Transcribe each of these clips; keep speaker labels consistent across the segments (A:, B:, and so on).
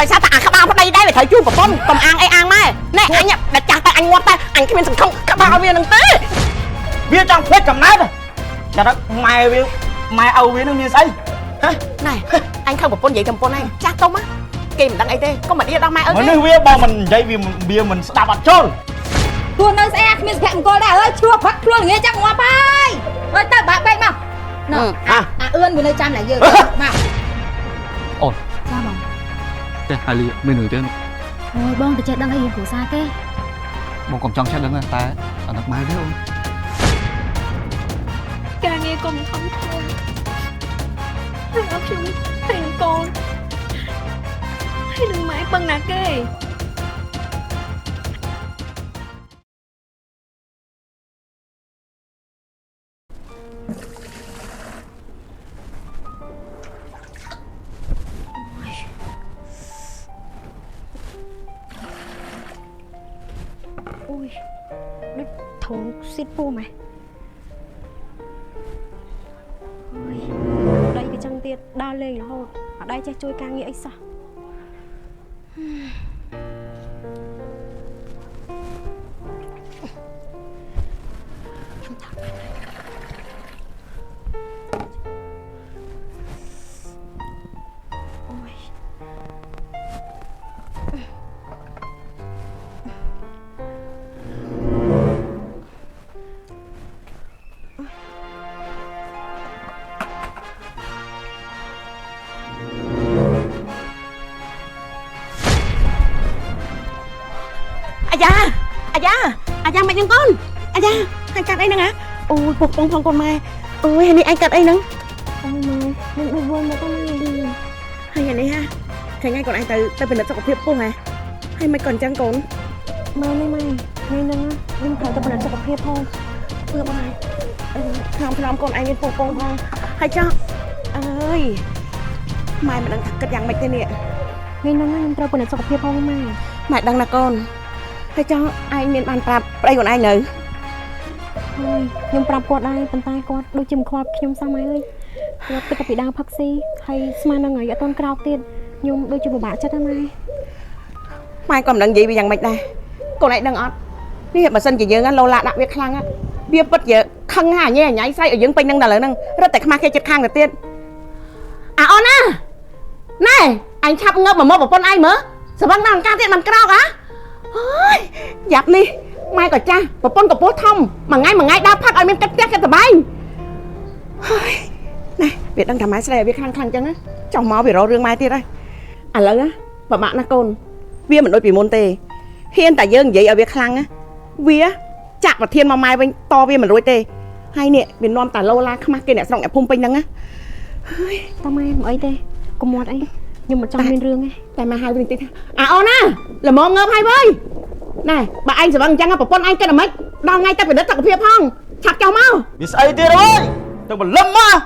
A: ដោយសារតែអាក្បាលប្តីដែរវាត្រូវជួបប្រពន្ធកុំអាងអីអាងម៉ែណែអញដាក់ចាស់តែអញងាប់តែអញគ្មានសង្ឃឹមក្បាលវានឹងទេវាចង់ភ្លេចកំណើតចាត់ម៉ែវាម៉ែឪវានឹងមានស្អីហ៎ណែអញខឹងប្រពន្ធនិយាយកំពន្ធឯងចាស់ទុំគេមិនដឹងអីទេកុំមកឌៀដល់ម៉ែឪទេនេះវាបើមិននិយាយវាមិនស្ដាប់អត់ចូល
B: ខ្លួននៅស្អែកគ្មានសុភមង្គលដែរអើយឈ្លោះផឹកខ្លួនងាយចាំងាប់ហើយអើយទៅបាក់ពេកមកណ៎អាអឿនវានៅចាំតែយើងមក
C: អូន
B: ចាបង
C: ទេហើយលីមានរឿងទេ
B: អូយបងទៅចេះដឹងអីរឿងគ្រួសារគេ
C: បងកុំចង់ចេះដឹងតែអាណឹកម៉ែទេអូន
D: ការងារកុំខំធ្វើហើយអត់ខ្ញុំតែកូនហើយនឹងម៉ែពឹងណាគេ
B: អូយដូចធំស៊ីតពោះម៉ែអូយដៃក៏ចឹងទៀតដើរលេងរហូតអត់ដៃចេះជួយការងារអីសោះ
A: អាយ៉ាមិនยังកូនអាយ៉ាអញកាត់អីហ្នឹងហ៎អូយពុកផងកូនម៉ែអូយហើយនេះអញកាត់អីហ្នឹង
B: អូម៉ែនឹងដូចវល់មកទៅឌី
A: ហើយនេះហ่ะថ្ងៃថ្ងៃកូនអញទៅពិនិត្យសុខភាពពុះហ៎ហើយមិនក៏អញ្ចឹងកូន
B: ម៉ែនេះម៉ែថ្ងៃហ្នឹងខ្ញុំត្រូវទៅពិនិត្យសុខភាពផង
A: ធ្វើបងថ្នាំកូនឯងមានពុះផងហើយចុះអើយម៉ែមិនដឹងថាគិតយ៉ាងម៉េចទេនេះ
B: ថ្ងៃហ្នឹងខ្ញុំត្រូវពិនិត្យសុខភាពផង
A: ម៉ែដឹងណាកូនហើយចង់ឯងមានបានប្រាប់ប្តីខ្លួនឯងនៅ
B: ហើយខ្ញុំប្រាប់គាត់ដែរប៉ុន្តែគាត់ដូចជាមិនខ្វល់ខ្ញុំសោះម៉ែអើយគាត់គិតតែពីដើមផឹកស៊ីហើយស្មាននឹងហើយអត់ទាន់ក្រោកទៀតខ្ញុំដូចជាពិបាកចិត្តហ្នឹង
A: ម៉ែក៏មិនដឹងនិយាយវាយ៉ាងម៉េចដែរកូនឯងដឹងអត់នេះបើសិនជាយើងឡូឡាដាក់វាខ្លាំងវាពិតជាខឹងហាញ៉ៃស្អីឲ្យយើងពេញនឹងដល់ឥឡូវហ្នឹងរត់តែខ្មាស់គេចិត្តខាងទៅទៀតអាអូនណាណែអញឆាប់ងើបមកប្រពន្ធឯងមើលសវឹងដល់អង្ការទៀតមិនក្រោកហ៎អើយយ៉ាប់នេះម៉ែក៏ចាស់ប្រពន្ធក៏ពោះធំមួយថ្ងៃដើរផឹកឲ្យមានទឹកផ្ទះគេតបាញ់ហើយណែវាដឹងថាម៉ែស្រីឲ្យវាខ្លាំងចឹងណាចុះមកវារករឿងម៉ែទៀតហើយឥឡូវពិបាកណាស់កូនវាមិនដូចពីមុនទេហ៊ានតែយើងនិយាយឲ្យវាខ្លាំងវាចាក់ប្រធានមកម៉ែវិញតវាមិនរួចទេហើយនេះវានាំតែឡូឡាខ្មាស់គេអ្នកស្រុកអ្នកភូមិពេញហ្នឹងណា
B: ហើយតាម៉ែមិនអីទេកុំមាត់អីខ្ញុំមិនចង់មានរឿងទេ
A: តែមកហៅវិញតិចអាអូនណាល្មមងើបហើយវើយណែបើឯងស្វឹងអញ្ចឹងប្រពន្ធឯងគិតអាម៉េចដល់ថ្ងៃទៅពិនិត្យសុខភាពផងឆាប់ចុះមកវាស្អីទៀតអើយទៅបលឹមមក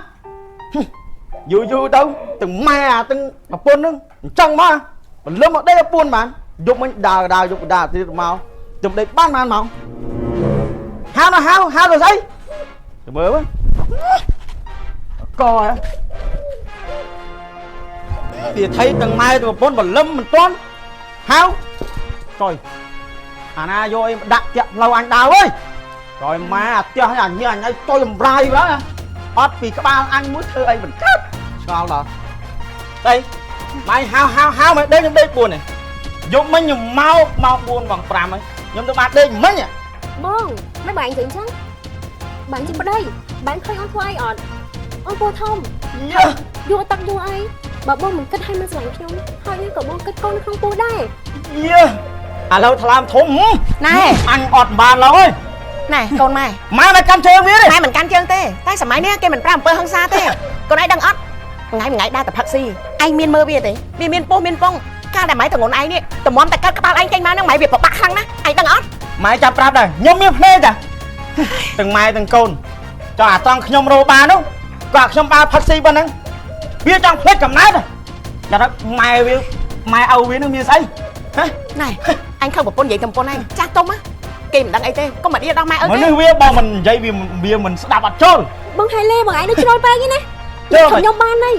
A: យូរទៅទាំងម៉ែទាំងប្រពន្ធហ្នឹងអញ្ចឹងមកបលឹមមកដេកប្រពន្ធបានយប់មិញដើរយប់ដើរទៀតមកខ្ញុំដេកបានមកហៅទៅស្អីទៅមើលមើលកវាថៃទាំងម៉ែទាំងប្រពន្ធបលឹមមិនទាន់ហៅចុយអាណាយកអីដាក់តាក់ផ្លូវអញដើរអើយក្រោយម៉ែអាផ្ទះអញឲ្យចុយអំរាយបើអត់ពីក្បាលអញមួយធ្វើអីមិនកើតឆ្ងល់ដល់ស្អីម៉ែហៅមកដេកខ្ញុំដេក4នេះយប់មិញខ្ញុំមក4 5ហើយខ្ញុំទៅបានដេកមិញ
B: បងមិនបាញ់ទៅអញ្ចឹងបាញ់ជិះប្តីបាញ់ឃើញអូនធ្វើអីអត់អូនពោះធំយកទឹកយកអីបើបងមិនគិតឲ្យមិនស្រឡាញ់ខ្ញុំហើយនេះក៏បងគិតកូននៅក្នុងពោះដែរ
A: ឥឡូវថ្លើមធំណែអញអត់បានឡើយណែកូនម៉ែមិនកាន់ជើងវាទេម៉ែមិនកាន់ជើងទេតែសម័យនេះគេមិនប្រាអំពើហិង្សាទេកូនឯងដឹងអត់ថ្ងៃដើរតែផឹកស៊ីឯងមានមើលវាទេវាមានពោះមានប៉ុងកាលតែម៉ែតងន់ឯងនេះតម្រាំតែកាត់ក្បាលឯងចេញមកហ្នឹងម៉ែវាពិបាកខ្លាំងណាស់ឯងដឹងអត់ម៉ែចាំប្រាប់ដែរខ្ញុំមានភ្នែកតាទាំងម៉ែទាំងកូនចង់អាត្រង់ខ្ញុំរោបាននោះក៏ខ្ញុំដើរផឹកស៊ីប៉ុណ្ណឹងវាចង់ភ្លេចកំណើតចាត់ម៉ែឪវានឹងមានស្អីហ៎ណែអញខឹងប្រពន្ធនិយាយកំពន្ធឯងចាស់ទុំគេមិនដឹងអីទេកុំមកឌៀដល់ម៉ែឪទេនេះវាបើមិននិយាយវាមិនស្ដាប់អត់ចូល
B: បងហៃលេបងឯងដូចជ្រុលពេកហ្នឹងណាខ្ញុំបានហើយ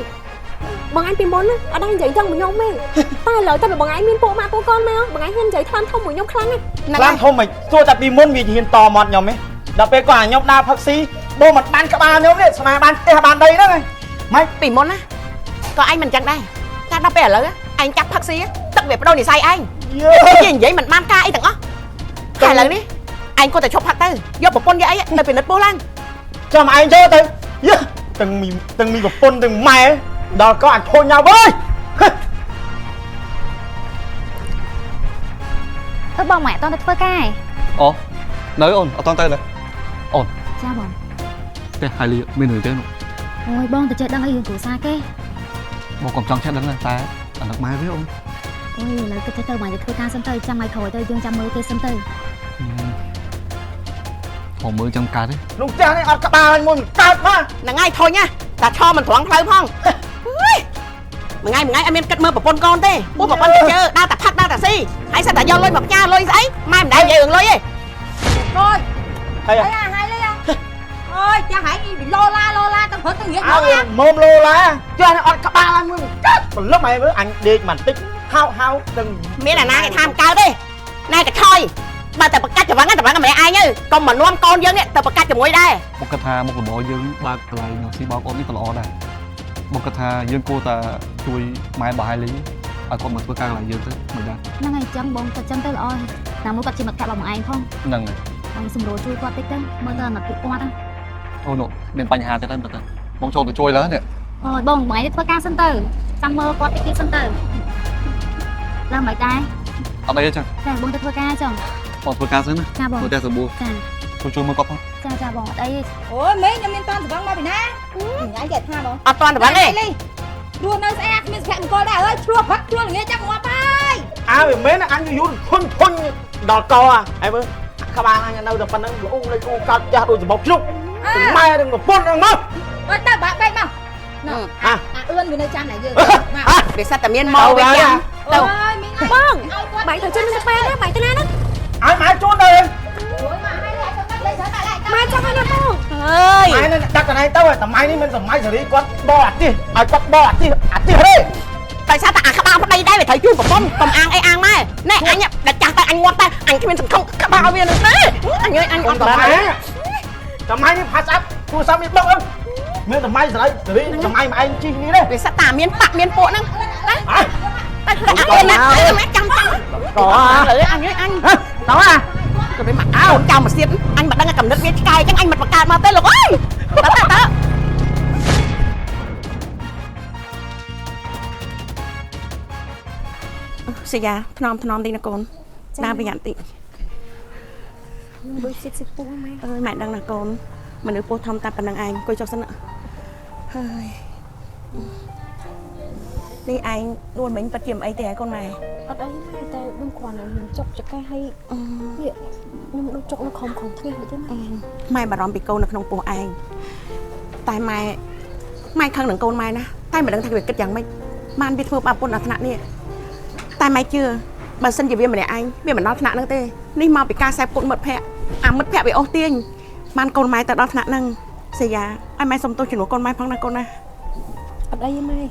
B: បងឯងពីមុនណាអត់ដឹងនិយាយចឹងមួយខ្ញុំទេតែឥឡូវតែបងឯងមានពួកម៉ាក់ពួកកូនមកបងឯងហ៊ាននិយាយថ្លើមធំមួយខ្ញុំខ្លាំងណាស់
E: ខ្លាំងធំមិនទោះតែពីមុនវាហ៊ានតមាត់ខ្ញុំទេដល់ពេលគាត់ខ្ញុំដើរផឹកស៊ីបូមិនបានក្បាលខ្ញុំនេះស្មាបានផ្ទះបានដីហ្នឹងម៉េច
A: ពីមុនណាក៏ឯងមិនចឹងដែរតែដល់ពេលឥឡូវឯងចាប់ផឹកស៊ីទឹកវាបដូរនិស័យឯងនិយាយមិនបានការអីទាំងអស់តែឥឡូវនេះឯងគាត់តែឈប់ផឹកទៅយកប្រពន្ធយកអីទៅពិនិត្យពោះឡើង
E: ចាំឯងយកទៅយេទាំងមីប្រពន្ធទាំងម៉ែដល់ក៏អញឈោញnhauអើយ
F: ទៅបងម៉ែអត់ទៅធ្វើការ
C: អូនៅអូនអត់តន់ទៅទេអូន
F: ចាបង
C: ទេហើយលីមានរឿងទេនោះ
F: អូយបងទៅចេះដឹងអីរឿងគ្រួសារគេ
C: បងកុំចង់ចេះដឹងតែអានឹកម៉ែវាអូន
F: អូយឥឡូវគិតទៅបងទៅធ្វើការសិនទៅចាំថ្ងៃក្រោយទៅយើងចាំមើលគេសិនទៅ
C: ผมមើលចាំកាត់ទេ
E: នោះផ្ទះនេះអត់ក្បាលអញមួយកើតមក
A: ហ្នឹងហើយធុញណាតែឈរមិនត្រង់ផ្លូវផងមួយថ្ងៃអត់មានគិតមើលប្រពន្ធកូនទេពួកប្រពន្ធទៅជើដើរតែផឹកដើរតែស៊ីហើយសិតតែយកលុយមកផ្ញើលុយស្អីម៉ែមិនដែរនិយាយរឿងលុយទេ
G: rồi
E: ហើយ
G: thấy à hay lấy à ôi cha hãy bị lô la tao phải tao nghĩ
E: អើ
G: thôi
E: មុំឡូឡាផ្ទះនេះអត់ក្បាលអញមួយកើតប្រលឹបឯងមើលអញដេកបន្តិចហៅទាំង
A: មានអាណាគេថាមិនកើតទេណែកថយបើតែប្រកាច់ច្រវឹងតែប្រកាច់ម្នាក់ឯងទៅកុំមកនាំកូនយើងនេះទៅប្រកាច់ជាមួយដែរ
C: មកគិតថាមុខរបរយើងបើកកន្លែងនោះស៊ីបោកអូននេះក៏ល្អដែរមកគិតថាយើងគួរតែជួយម៉ែរបស់ហើយលីឲ្យគាត់មកធ្វើការកន្លែងយើងទៅមិនដែរ
F: ហ្នឹងហើយចឹងបងទៅចឹងទៅល្អហើយតាមមួយគាត់ជាមិត្តភក្តិរបស់បងឯងផង
C: ហ្នឹងហើយ
F: បងសម្រួលជួយគាត់តិចទៅមើលទៅអាណិតពួកគាត់ហ្នឹង
C: អូនោះមានបញ្ហាទេតែមើលទៅបងចូលទៅជួយលើនេះ
F: អូយបងឯងទៅធ្វើការសិនទៅចាំមើលគាត់តិចទៀតសិនទៅឡើងមិនដែរ
C: អត់អីទេចឹង
F: តែបងទៅធ្វើការចឹង
C: បងធ្វើការសិនណា
F: ចាបង
C: មើលតែសម្បួរ
F: ចា
C: ជួយមើលគាត់ផង
F: ចាបងអត់អីទេ
G: ôi mấy nhân viên toàn tử vong bao bị ná nhảy dệt ha bông
A: អត់តាន់តែប៉ុណ្ណេះ
G: luôn nơi xe mình sẽ coi đã ơi chua bắt chua là nghe chắc ngọt bay
E: អើវាមែនអញយូរធុញដល់កអើមើលក្បាលអញនៅតែប៉ុណ្្នឹងល្អូលេខអូកើតចាស់ដូចសម្បុកជ្រុកទាំងម៉ែទាំងប្រពន្ធហ្នឹងមក
G: ôi tao bạn bay mau
E: អា
G: à ươn vì nơi cha này giờ
A: វាសិតតែមានមកវាចាំទៅ
G: ôi mình
B: បង បែកទៅជិះទៅប៉ែណាបែកទៅណាណា
E: ឲ្យម៉ែជួនទៅ
G: ôi mà hay lại cho bắt lấy trở lại lại
B: ម៉ែចាំឲ្យណាបង
A: អើយ
E: ម៉ែនេះដាក់កន្លែងទៅសម័យនេះមិនសម័យសេរីគាត់បោអាទិសឲ្យគាត់បោអាទិសទេ
A: តែស្អាតតែអាក្បាលប្តីដែរវាត្រូវជួយប្រពន្ធកុំអាងអីអាងម៉ែណែអញដល់ចាស់តែអញងាត់តែអញគ្មានសង្ឃឹមក្បាលវានឹងទេអញអញអត់បាន
E: សម័យនេះផាសអាប់ទូរស័ព្ទនេះបុកមានសម័យសេរីសម័យម៉ែឯងជីនេះទេ
A: វាសិតតែមានបាក់មានពួកហ្នឹងតែអញណាម៉ែចាំក៏លើអញអញ
E: តោះអា
A: ក៏វាមកអើចាំមកសៀតអញមិនដឹងកំណត់វាឆ្កែអញ្ចឹងអញមិនបង្កើតមកទេលោកអើយតើសយ៉ាថ្នមតិចណាកូនដើរប្រយ័ត្នតិច
B: ដូចសិតសិតពូម៉ែ
A: អើយម៉ែដឹងណាកូនមនុស្សពោះធំតែប៉ុណ្្នឹងឯងអង្គុយចុះសិនហើយនេះឯងដួលមិញប៉ាត់ជាមិនអីទេហើយកូនម៉ែ
B: អត់អីម៉ែតែខ្ញុំគ្រាន់តែមានចុកចកែឲ្យខ្ញុំដូចចុកនៅខំថ្ងាសដូចម៉ែ
A: ម៉ែបារម្ភពីកូននៅក្នុងពោះឯងតែម៉ែខឹងនឹងកូនម៉ែណាតែមិនដឹងថាវាគិតយ៉ាងម៉េចបានវាធ្វើបាបពុនដល់ថ្នាក់នេះតែម៉ែជឿបើសិនជាវាម្នាក់ឯងវាមិនដល់ថ្នាក់ហ្នឹងទេនេះមកពីការខ្សែពុតមិត្តភ័ក្តិអាមិត្តភ័ក្តិវាអស់ទាញបានកូនម៉ែទៅដល់ថ្នាក់ហ្នឹងសយ៉ាឲ្យម៉ែសុំទោសជំនួសកូនម៉ែផងណាកូនណា
B: អត់អីម៉ែ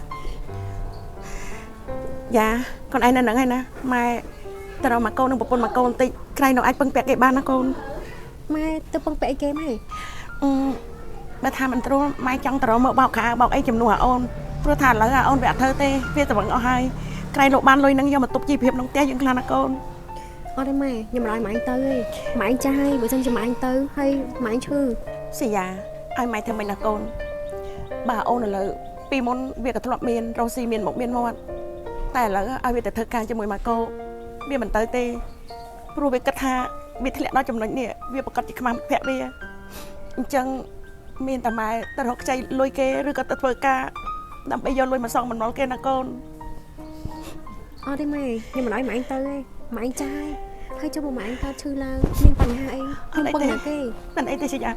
A: យ៉ាកូនឯងនៅហ្នឹងហើយណាម៉ែទៅរកមកកូននឹងប្រពន្ធមកកូនបន្តិចក្រែងនៅអាចពឹងពាក់គេបានណាកូន
B: ម៉ែទៅពឹងពាក់អីគេម៉ែ
A: បើថាមិនត្រួតម៉ែចង់ទៅរកមកបោកខោបោកអីជំនួសអូនព្រោះថាឥឡូវអូនវាអត់ធ្វើទេវាទៅវឹងអស់ហើយក្រែងលោកបានលុយហ្នឹងយកមកទប់ជីវភាពក្នុងផ្ទះយើងខ្លាំងណាកូន
B: អត់ទេម៉ែខ្ញុំមិនឲ្យម៉ែទៅទេម៉ែចាស់ហើយបើមិនជាម៉ែទៅហើយម៉ែឈឺ
A: សយ៉ាឲ្យម៉ែធ្វើមិនណាកូនបើអូនឥឡូវពីមុនវាក៏ធ្លាប់មានរស់ស៊ីមានមុខមានមាត់តែឥឡូវឲ្យវាទៅធ្វើការជាមួយម៉ាកូវាមិនទៅទេព្រោះវាគិតថាវាធ្លាក់ដល់ចំណុចនេះវាប្រកាសជាខ្មាំភ័ក្រវាអញ្ចឹងមានតែម៉ែទៅរកខ្ចីលុយគេឬក៏ទៅធ្វើការដើម្បីយកលុយមកសងបំណុលគេណាកូន
B: អត់ទេម៉ែខ្ញុំមិនឲ្យម៉ែទៅទេម៉ែចាស់ហើយចុះមកម៉ែកើតឈឺឡើងមានបញ្ហាអីខ្ញុំពឹងណាគេ
A: មិនអីទេសយ៉ា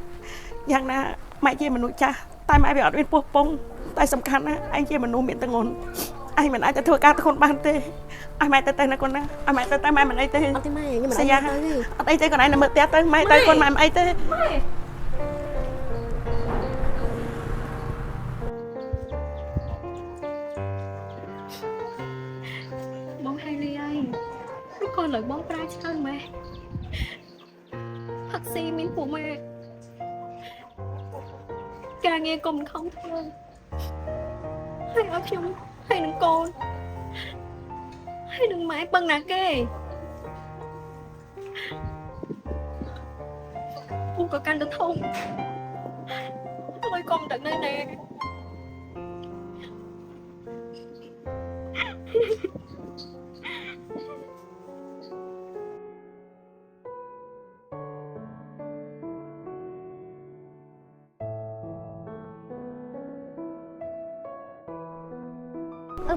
A: យ៉ាងណាម៉ែជាមនុស្សចាស់តែម៉ែវាអត់មានពោះពងតែសំខាន់ណាឯងជាមនុស្សមានតងន់ឯងមិនអាចទៅធ្វើការធ្ងន់បានទេឲ្យម៉ែទៅណាកូនណាឲ្យម៉ែទៅម៉ែមិនអីទេ
B: អត់ទេម៉ែខ្ញុំមិនឲ្យ
A: សយ៉ា
B: ទៅទេ
A: អត់អីទេកូនឯងនៅមើលផ្ទះទៅម៉ែទៅកូនម៉ែមិនអីទេ
E: អ
D: con lời bóng ra chân mẹ thật si miếng của mẹ ca nghe con không thương hay ở chung hay đừng con hay đừng mãi băng nạc kê u có căn được không ôi con tận đây nè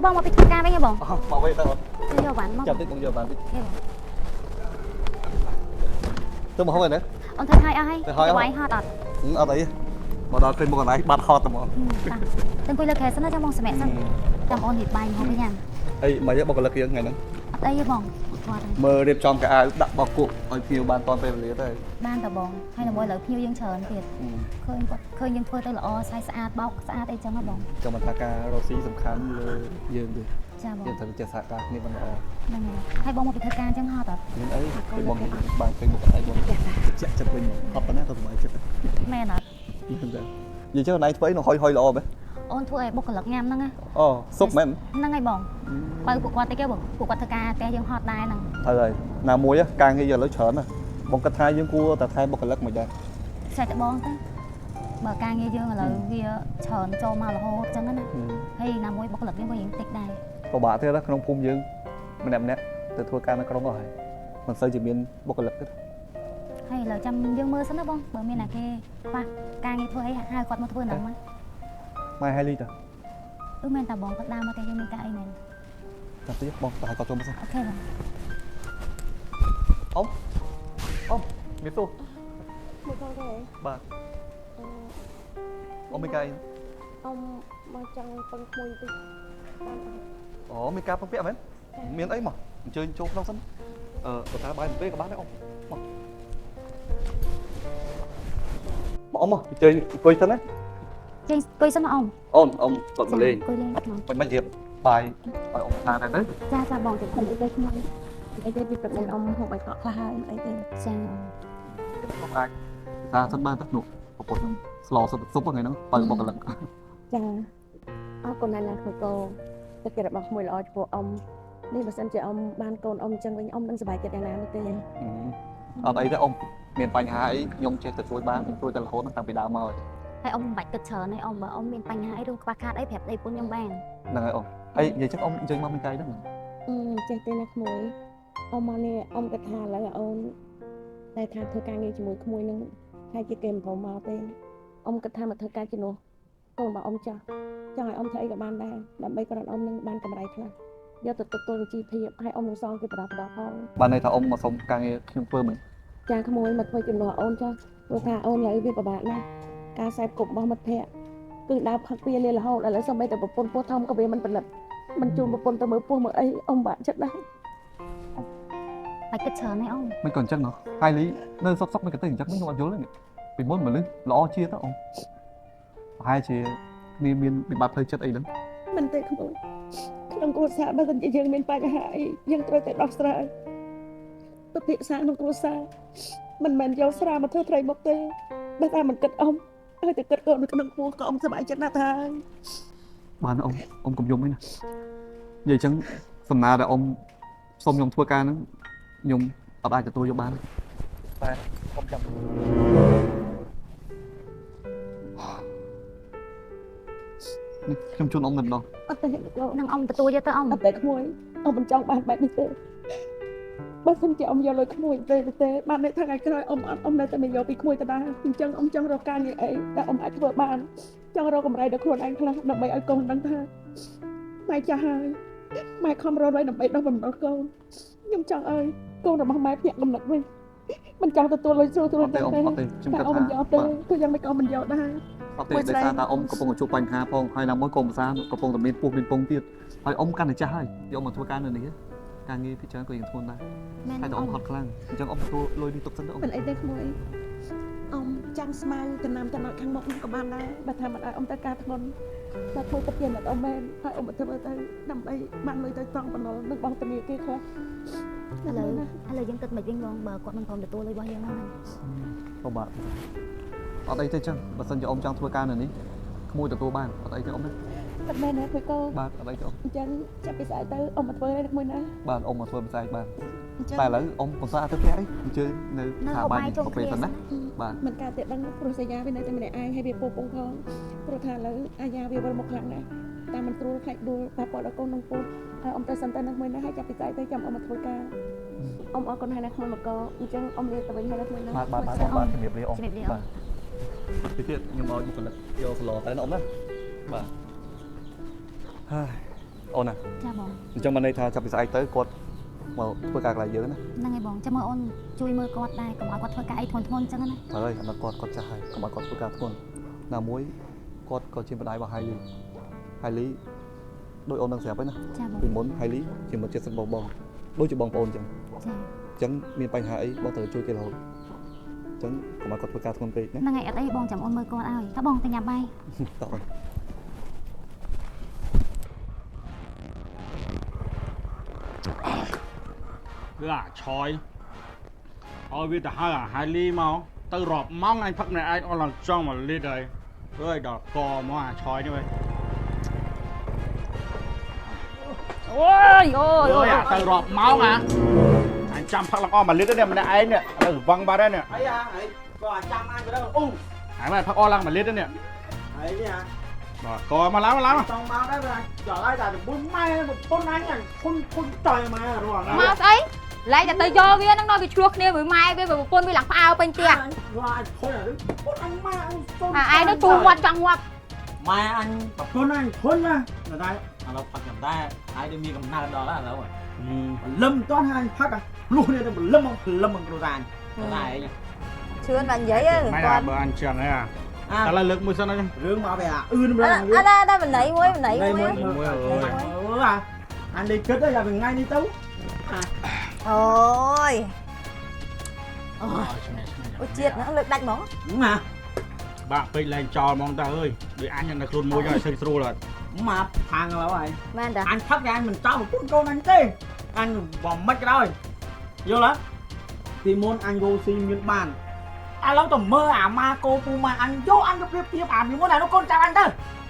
F: bông mà bị thua ca với nha bông
C: bảo vệ tao
F: tôi vô bạn mong
C: chậm tí cũng giờ bạn đi
F: Nghe bông.
C: tôi mà không về nữa
F: ông thấy hai ai
C: Thấy hai
F: cho
C: không?
F: anh ho tọt
C: ở đấy mà đó trên một cái này bắt ho tao mà
F: từng quy lực hè sẵn cho bông sẽ mẹ sẵn trong ôn thịt bay không với nhà
C: ấy mà nhớ bao cái lực kia ngày nữa
F: đây với bông
C: mơ đẹp trong cả ai đặt bao cụ ở nhiều bàn toàn về lấy đây
F: ban tờ bông hay là mỗi lời phiêu dân chờ thiệt khơi dân phơi tôi là o sai xã bóc xã đây chẳng nó bông
C: cho mình thà ca rau xí sầm khán dương được
F: cha bông
C: dương thật chả sạc ca nên bằng
F: đây nè hai bông mà bị thua ca chẳng ho tọt
C: nên ấy cái bông bàn trên một cái bông chặt chặt bên họp nó thôi mà chết
F: mẹ nói
C: vậy chứ này thấy nó hôi lọ bé
F: ôn thua bốc lực ngam năng á
C: xúc men
F: năng ngay bông quay cuộc qua tới cái bông cuộc qua thua ca cái dân hot đai năng
C: thôi rồi nào muối á càng bây giờ nó chởn à bông cắt hai dương cua ta thay một cái lắc mà ra
F: sẽ cho bông thế bờ ca nghe dương là kia chởn cho mà là hô chẳng á hay là môi bốc lực những cái hiện tịch này
C: có bà thế đó không phun dương mình đẹp nè từ thua ca nó không rồi mình xây chỉ miền một cái lắc
F: hay là trăm dương mưa sẵn đó bông bờ miền này kia qua ca nghe thua ấy hai quạt một thua nắng mà
C: mai 2 lít à
F: men ta bông quạt đam mà cái dương cái này
C: chặt tí bông ta có cho mấy
F: ok rồi
C: ông miếng tô
A: một con cái
C: bà ông mấy cây
A: ông mà chẳng phân mùi đi
C: mấy cây không biết mấy miếng ấy mà chơi chỗ đâu sẵn ở ta bài một cái bác đấy ông mà chơi quay sẵn đấy
F: chơi quay sẵn ông
C: ông tuần mà lên
F: quay lên
C: mình bắt diệp bài ông thà này đấy
F: cha bông thì không
A: đây không đây bị bệnh này ông không phải có khai đây đây
F: cha
C: không ai ta sẵn ban tất nụ một cột lò sụp sụp vào ngày nó từ một cái lần
A: cha con này là cô tất cả bọc mùi lọ của ông nên mà sân chị ông ban con ông chân với ông đang sờ bài cái đàn nào thế
C: ở đây đó ông miền Tây Hải nhung chơi từ chuối bán chuối từ hố nó tăng bị đau mờ
F: hay ông bạch cực chờ này ông bảo ông miền Tây Hải luôn qua khát ấy phẹp đây cũng nhung bàn
C: này ông ấy vậy chắc ông chơi mắm cây đó mà
A: chơi tên là mùi ông mà nè ông cái thà là ông đây thà thưa ca nghe chỉ mùi mùi nâng hai cái kèm vào màu tên ông cái thà mà thưa ca chỉ nô còn bảo ông cho hỏi ông thấy cả ban đang đam bây còn ông nâng ban cầm đầy thôi do từ tôi chi thiệp hay ông nâng son cái đó không
C: ban này thà ông mà sống càng nghe khiêm phơ mình
A: cha không mùi mà thôi chỉ nô ông cho tôi thà ông lấy việc của bạn này ca sai cục bao mật thẹ cứ đào phật bia liền là hậu là lấy xong bây giờ một pôn poa thông có về mình bật lật mình chùm một pôn tới mới pôn mà ấy ông bạn chất đấy
F: bạch cực chờ này ông
C: mình còn chắc nó 2 lý nơi sóc mấy cái tình chắc mấy các bạn nhớ lên vì muốn mà lên lo chia đó ông hai chị miền bị bắt hơi chất ấy lắm
A: mình thấy không có xa bây giờ chỉ riêng miền Tây hại nhưng tôi thấy đọc ra tôi thị xã không có xa mình giàu xa mà thưa thầy một tê bây giờ mình cất ông thì cất con được nâng phu có ông sẽ bãi chất nào thay
C: bạn ông cùng dùng ấy nè vậy chẳng phần nào là ông xong nhung thua ca nó nhung ở ai cho tôi vô bán ông chồng không chôn ông ngầm đâu
F: năng ông tôi cho tới ông
A: để khôi ông mình trong bạn đi tê bác xin chị ông vô lời khôi tê bạn này thằng này cái ông này tại mình vô bị khôi ta đa chân ông chân rau ca như ấy đã ôngអាចធ្វើបានចង់រកកម្រៃដល់ខ្លួនឯងខ្លះដើម្បីឲ្យកូនដឹងថាម៉ែចាស់ហើយម៉ែខំរកឲ្យដើម្បីដោះបំណុលកូនខ្ញុំចង់ឲ្យកូនរបស់ម៉ែភ្ញាក់កំណត់វិញមិនចង់ទទួលលុយស្រួលទេតែôngមិនយកទេគឺយ៉ាងម៉េចក៏មិនយកដែរ
C: អត់ទេដោយសារតែអ៊ំកំពុងជួបបញ្ហាផងហើយណាមួយកូនភាសាកំពុងតែមានពោះមានពងទៀតហើយអ៊ំកាន់តែចាស់ហើយយកមកធ្វើការនៅនេះការងារពីច្រើនក៏យ៉ាងធ្ងន់ដែរហើយតែអ៊ំហត់ខ្លាំងអញ្ចឹងអ៊ំទទួលលុយនេះទុកសិនទៅអ៊ំ
A: មិនអីទេក្មួយអ៊ំចាំស្មៅតំណាំតំណត់ខាងមុខក៏បានដែរបើថាមិនឲ្យអ៊ំទៅការធ្ងន់តែធ្វើទឹកជាអ៊ំមែនហើយអ៊ំទៅធ្វើទៅដើម្បីបានលុយទៅត្រង់បំណុលនឹងបោះធនាគារខ្លះ
F: ឥឡូវយើងគិតមិនវិញបងបើគាត់មិនព្រមទទួលលុយរបស់យើងហ្នឹង
C: ពិបាកអត់អីទេចឹងបើសិនជាអ៊ំចង់ធ្វើការនៅនេះក្មួយទទួលបានអត់អីទេអ៊ំណា
A: តែមែនណាពួកកូន
C: បាទអត់អីទេអ៊ំ
A: អញ្ចឹងចាប់ពីស្អែកទៅអ៊ំមកធ្វើនេះមួយណា
C: បាទអ៊ំមកធ្វើផ្សាយបាន
A: អញ្ចឹង
C: តែឥឡូវអ៊ំកំសាទៅផ្ទះអីអញ្ជើញនៅស្ថាប័នប្រពៃសិនណាបាទ
A: មិនកើតទេដឹងព្រោះសញ្ញាវានៅតែម្នាក់ឯងហើយវាពោពងផងព្រោះថាឥឡូវអាយ៉ាវាវិលមកខ្លាំងណាស់តែមិនស្រួលខ្លាចដួលប៉ះពាល់ដល់កូននឹងពូហើយអ៊ំទៅសិនទៅនឹងមួយណាហើយចាប់ពីស្អែកទៅចាំអ៊ំមកធ្វើការអ៊ំអរគុណហើយណាក្នុងមកអញ្ចឹងអ៊ំលាទៅវិញហើយណាមួយណា
C: បាទជំរាបលាអ៊ំបាទទីទៀតខ្ញុំឲ្យបុគ្គលិកយកស្លោទៅណាអ៊ំណាបាទហើយអូនណា
F: ចាបង
C: អញ្ចឹងមកន័យថាចាប់ពីស្អែកទៅគាត់មកធ្វើការកន្លែងយើងណា
F: ហ្នឹងហើយបងចាំមើលអូនជួយមើលគាត់ដែរកុំឲ្យគាត់ធ្វើការអីធ្ងន់អញ្ចឹងណា
C: ហើយអាណិតគាត់ចាស់ហើយកុំឲ្យគាត់ធ្វើការធ្ងន់ណាមួយគាត់ក៏ជាម្ដាយរបស់ហៃលីដោយអូននឹងស្រាប់ហើយណា
F: ចាបង
C: ពីមុនហៃលីជាមិត្តជិតសិនបងដូចជាបងប្អូនអញ្ចឹង
F: ចា
C: អញ្ចឹងមានបញ្ហាអីបងត្រូវជួយគេរហូតអញ្ចឹងកុំឲ្យគាត់ធ្វើការធ្ងន់ពេកណា
F: ហ្នឹងហើយអត់អីបងចាំអូនមើលគាត់ឲ្យតើបងទៅញ៉ាំបាយ
C: តោះអូន
E: គឺអាឆយឲ្យវាទៅហៅអាហៃលីមកទៅរាប់ម៉ោងអញផឹកម្នាក់ឯងអស់ឡើងចង់មកលីតហើយអើយដល់កមកអាឆយនេះវិញ
G: អូយអូយ
E: អើយអាទៅរាប់ម៉ោងអញចាំផឹកឡើងអស់មកលីតនេះម្នាក់ឯងនេះទៅវឹងបាត់ហើយនេះ
H: អីអាអីក៏ចាំអញទៅដល់អូ
E: ហើយមកផឹកអស់ឡើងមកលីតនេះ
H: អីនេះអា
E: បាទកមកឡើង
H: ចង់មកដែរបើចង់ឲ្យតែបុញម៉ែពុនអញធុនចុយម៉ែរស់ណា
G: មកស្អីឡើងតែទៅយកវាហ្នឹងដល់វាឆ្លោះគ្នាvớiម៉ែវាប្រពន្ធវាឡើងផ្អើពេញផ្ទះ
H: រស់អញធុនអាពុនអញម៉ែអញធុន
G: អាឯងទៅទូមាត់ចង់ងាប់
H: ម៉ែអញប្រពន្ធអញធុនណាតែឥឡូវផឹកចាំដែរហើយដូចមានកំណើតដល់ហើយឥឡូវលឹមតន់ហើយអញផឹកលុះនេះទៅលឹមមកគ្រូសានតែឯង
G: ជឿនបាញ់និយាយ
E: ម៉ែ
G: គាត់
E: បើអញចឹងហ៎តែលើកមួយសិនហ្នឹង
H: រឿងមកវាអឺនម្ល៉េះ
G: អាណាតែបណ្ណៃមួយ
H: អញលេគិតទៅយ៉ាងថ្ងៃនេះទៅ
G: អូយអូជាតិហ្នឹងលើកដាច់ហ្មង
H: ណា
E: បាក់ពេកលែងចោលហ្មងតើអើយដូចអញនៅខ្លួនមួយឲ្យស្រីស្រួលអត់
H: មកខាងឥឡូវហើយ
G: មែនតា
H: អញផឹកតែអញមិនចង់ប្រពន្ធកូនអញទេអញបំមិនក៏ដោយយល់ទេពីមុនអញរស់ស៊ីមានបានឥឡូវទៅមើលអាម៉ាកូពូម៉ាអញយកអញទៅប្រៀបធៀបអាពីមុនអានោះកូនចាំអញទៅ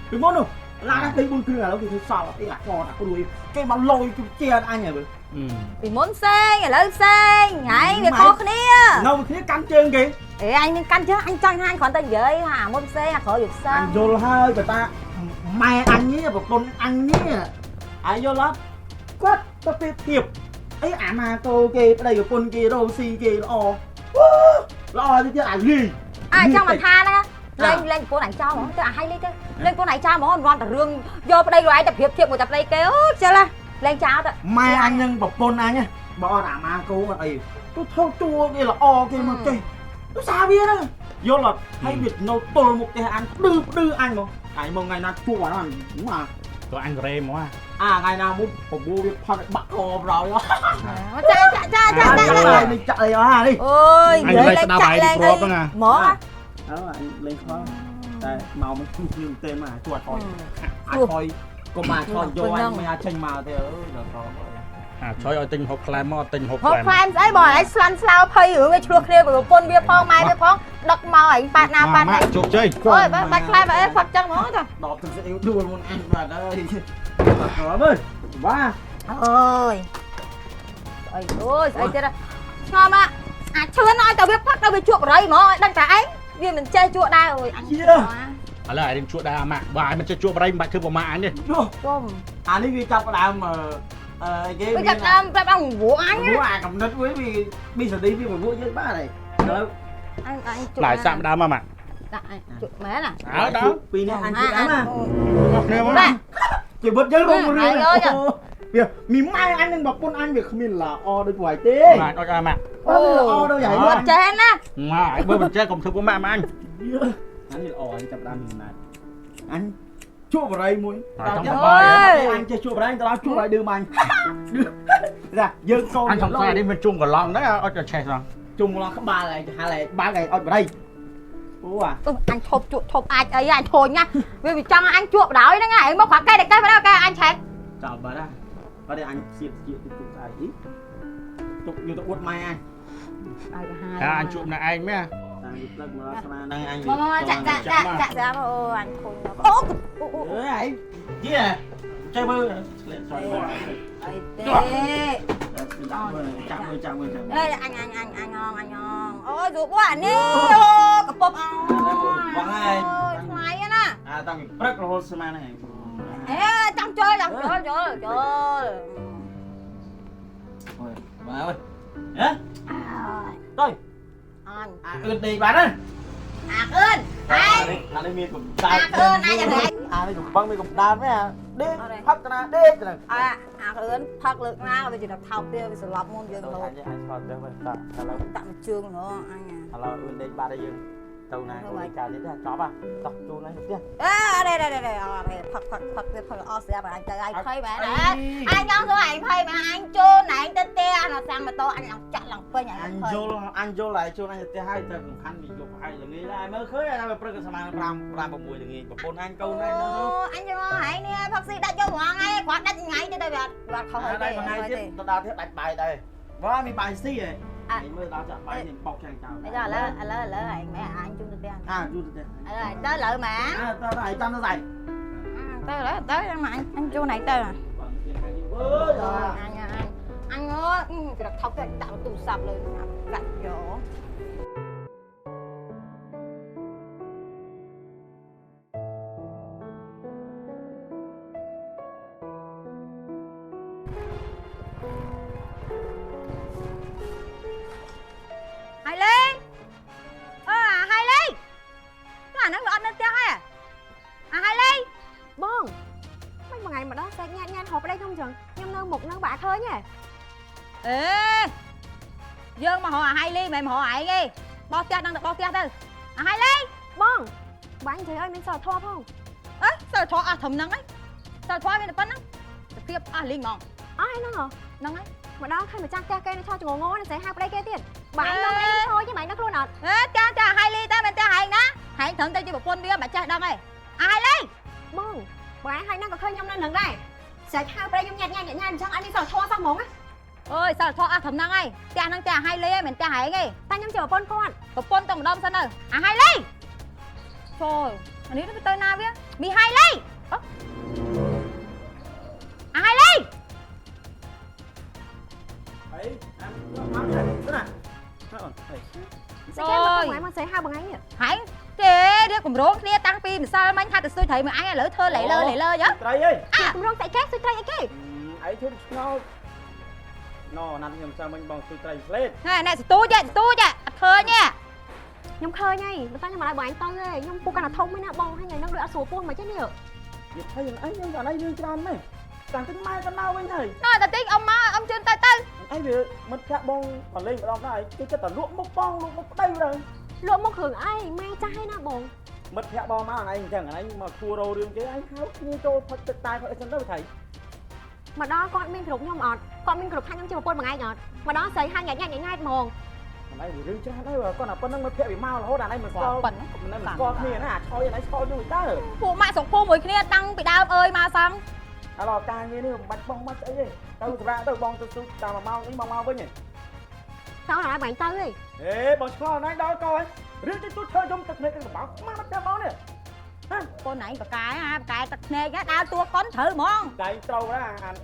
H: ពីមុននោះឡានតែ4គ្រឿងឥឡូវគេធ្វើសល់អីអាកតអាព្រួយគេមកលយជាអញហើយមើល
G: ពីមុនផ្សេងឥឡូវផ្សេងហើយវាខុសគ្នា
H: នៅគ្នាកាន់ជើងគេ
G: អេអញមានកាន់ជើងអញចង់ថាអញគ្រាន់តែនិយាយថាមុនផ្សេងអាក្រោយវាផ្សេ
H: អ
G: ង
H: ញយល់ហើយបើតាម៉ែអញនេះប្រពន្ធអញនេះអាយយល់អត់គាត់ទៅប្រៀបធៀបអីអាម៉ាកូគេប្តីប្រពន្ធគេរស់ស៊ីគេល្អទៅទៀតអាលី
G: អាចចង់មកថាណាលេងប្រពន្ធអញចោលហ្មងទៅអាហើយលេងទៅលេងប្រពន្ធអញចោលហ្មងមិនរាប់តែរឿងយកប្តីខ្លួនឯងទៅប្រៀបធៀបមួយតែប្តីគេអូចេះឡាលេងចោលទៅ
H: ម៉ែអញនឹងប្រពន្ធអញបើអត់អាម៉ាកូអីទៅថោកជួគេល្អគេមកចេះទៅសាវាហ្នឹងយល់អត់ហើយវានៅទល់មុខទេអញឌឺអញមកថ្ងៃមកថ្ងៃណាជួអាហ្នឹងមក
E: ទៅអញរេហ្មង
H: ថ្ងៃណាមុខបបួវាផឹកបាក់កប្រោយ
G: ចានេះចាក់អីអស់នេះអូយនិយាយលេងចាក់លេងអីហ្មង
H: អអញលេងខ្វល់តែមកមិនឈឺខ្ញុំទេមកជួអត់ថយអាចថយកុំអាចថយយកអញមិនអាចចេញមកទេអើយដល់ថយ
E: ឆយឲ្យទិញហូបខ្លែមមកទិញហូប
G: ហូ
E: ខ្
G: ប
E: លែម
G: ខ្លែមស្អីបងឯងស្លាន់ស្លោភ័យរឿងវាឆ្លោះគ្នាប្រពន្ធវាផងម៉ែវាផងដឹកមកឯងប៉ាត់ណាប៉ាត់ណី
E: ជោគជ័យ
G: អូយបាច់ខ្លែមអីផឹកចឹងហ្មងទៅ
H: ដល់ទឹកស្អីដួលមុនអញបាទអើយបាទមើលបាទ
G: អូយអីអូយស្អីទៀតឆ្ងល់មកអាចឈឿនឲ្យតែវាផឹកទៅវាជក់បរិយហ្មងឲ្យដឹងតែឯងវាមិនចេះជក់ដែរអូយអញ
E: ឥឡូវឯងជួដែរអាម៉ាក់បើឯងមិនចេះជួបរៃមិនបាច់ធ្វើប្រមាអញទេ
G: គុំ
H: អានេះវាចាប់ដើមគេ
G: វាចាប់ដើមប្រាប់អង្គវអញ
H: ព្រោះអាកំណត់វាមីសឌីវាមកពួកយើងបាទហើយឥឡូវ
G: អញជក់
E: ឡាយសាក់ដើមមកម៉ាក់
G: ដាក់អញជក់មែនណា
E: អើដល់
H: ពីនេះអញជិះដើមណា
E: គ្នាមក
G: បាទ
H: ជីវិតយើងរងរឿងវាមីម៉ែអញនឹងប្រពន្ធអញវាគ្មានល្អដូចព្រោះឯទេ
E: បាទអត់អាម៉ាក់
H: អូល្អដូចយ៉ាង
G: អត់ចេះណា
E: មកឯងបើមិនចេះកុំធ្វើប្រមាអញ
H: អានេះល្អអញចាប់ដើមនេះណាអញជួបបរិយមួយអញចេះជួបបរិយដល់ជួបឲ្យឌឺមាញ់ចាយើងកូន
E: អញសង្ស័យនេះមិនជុំកន្លងដែរអត់ចេះសោះ
H: ជុំឡងក្បាលឯងហាល់ឯងបាល់ឯងអត់បរិយអូអា
G: អញឈប់ជក់ឈប់អាចអីអញធូចណាវាចង់អញជក់បដ ாய் ហ្នឹងឯងមកខ្វះកែតែកែមកដល់កែអញឆែក
H: ចោលបាត់ហើយបាត់អញសៀតទៅស្អី vô tụi quất mai anh
G: ឲ្យទៅហើយ
E: ថាអញជួបម្នាក់ឯងមែន
H: đang đi plug mà nó sang đây anh
G: មកចាក់ចាក់អូអញខូចអូ
H: ơi ấy gì à chơi bơ lên xoay bơ
G: អីទេ
H: chạm bơ
G: អេអញអូយយូបអានេះអូកពប់អោ
H: vắng ai
G: ថ្លៃណា
H: à tao bị plug rồi hôm nay này
G: អេចង់ចូលចូល
H: thôi bà ơi hả thôi
G: អញ
H: à ươn đi bà đó
G: អាកឿនអេ
H: à đây miền cũng
G: អា
H: đau
G: កឿនអញយ៉ាងនេះ
H: à đây cũng băng miền cũng đau đấy à đi phát ra đi rồi
G: អាកឿនផឹកលើកណាវាជាថោកទៀតវាស្លាប់មុនយើងលោ
H: anh còn được rồi tạ hello
G: ដាក់មួយជើងនោះអញ
H: hello ươn đi bà đây dương tàu này của đi cả thế đấy chó bà tập chu này tiếp
G: អេđâyអរផឹកវាផឹកអស់ស្រាប់អញទៅឲ្យភ័យមែនណាអញចង់សួរអញភ័យមែនអញចូលណែទៅទេអានោះសាំម៉ូតូអញឡើងចាក់ឡើងពេញអញភ័យ
H: anh vô lại chu này thế hai giờ cũng khăn bị dục hai giờ nghĩ lại mới khơi ra mà prơ sama ram một mùi thì của con anh câu này nó
G: អញយកមកហើយនេះផឹកស៊ីដាក់ចូលហ្មងឯងគាត់ដាច់ថ្ងៃទៅទៅគាត់ខុសហើយទេ
H: đây mà nay tiếp tao đào thiết đặt bài đây và mi bài xí này thì mới tao chọn bài thì bọc chàng chào
G: bây giờ lỡហើយម៉ែអញជុំទៅផ្ទះ
H: à chu thế
G: ទៅលើម៉ែ
H: à tao lại chăm nó dày
G: ទៅម៉ែអញចូលណៃទៅ
H: ơi rồi
G: អញអើយក្រាក់ថោកទៅដាក់ទូរស័ព្ទលើកាច់យក Hai Ly Hai Ly nó nó ở nơi ai à Hai Ly
B: បងមិនមួយថ្ងៃម្ដងសាច់ញ៉ាំហូបđây khôngចឹងខ្ញុំនៅមុខនឹងបាក់ឃើញហ៎
G: ê dương mà họ Hai Ly mày mà họ ai đi bao tiền đang được bao tiền thôi Hai Ly
B: បងបាញ់ជ័យឲ្យមានសោធម៌ផង
G: ế sao thọ thầm nắng ấy sao thọ bên phân nắng tiếp Ly ngon
B: អស់ហើយហ្នឹងហ៎
G: nắng ấy
B: ម្ដងឃើញម្ចាស់ផ្ទះគេនៅឆោចងងនេះស្រីហៅប្តីគេទៀតបាញ់នាំប្តីthôi chứ mày nóខ្លួនអត់
G: ê cha Hai Ly ta mình ta hẹn đó hẹn thằng ta chỉ một quân bia mà cha đông ấy Hai Ly
B: បងបាញ់ហើយហ្នឹងក៏ឃើញខ្ញុំនៅនឹងដែរស្រីហៅប្តីខ្ញុំញ៉ាត់អញ្ចឹងអញមានសោធម៌សោះហ្មង
G: ơi sao thọ thầm nắng ấy cha năng cha Hai Ly mình cha hẹn đi
B: តែខ្ញុំជាប្រពន្ធគាត់
G: một quân tông đông sân rồi Hai Ly trời anh ấy nó tới nào vậy mi Hai Ly Hai Ly
H: ấy anh thế này
B: Rồi mà sẽ hai bằng ấy nhỉ?
G: hãy chế đứa cùng rốn kia tăng pin sao anh hai từ xui thầy mà ai lỡ thơ lệ lơ chứ
H: đây ơi
B: Cũng rong tại khác xui trai cái
H: ấy chứ nó nằm nhầm sao mình bằng tôi tay lên
G: này tôi chứ thơ nha
B: Nhưng khơi nhây, người ta nhưng mà lại bảo anh to ghê Nhưng cô càng là thông mới nè, bông hay ngày năng đợi sổ buôn mà chứ nhỉ
H: việc thấy ấy nhưng ở đây đương tròn này càng tính mai con nào bên thầy
G: nói ta tiếng ông má ông trên tay tư
H: ấy việc mất cả bông còn lên cái đó này cái tao luộc mốc bông luộc mốc đây rồi
B: Lộ một hưởng ai, mai trai nè bông
H: mất cả bông má này chẳng anh mà thua đâu đường cái anh kháo như tôi thật tuyệt tài phải chân đâu thầy
B: Mà đó con mình khủng nhau ọt Con mình khủng hai nhóm chưa một buôn bằng ai ngọt Mà đó xây hai nhảy mồm
H: này thì đương tròn đây mà con nào con đang mất kẹo bị mau là hốt đàn anh mà co
G: bẩn
H: này mà co kia nó thôi này thôi như người ta rồi
G: phụ mẹ sống phụ mùi kia tăng bị đau ơi mà xong
H: alo càng như này bạch bông mắt ấy đi tao ra tao bông tao mà mau những mau với nhỉ
B: Sao lại bạn tới đi
H: ê bọn con nói đó coi riêng tôi chơi trong tật này cái bảo má nó theo máu nè
G: con này cái tật nè cái đau tua con thử mong
H: cái trâu đó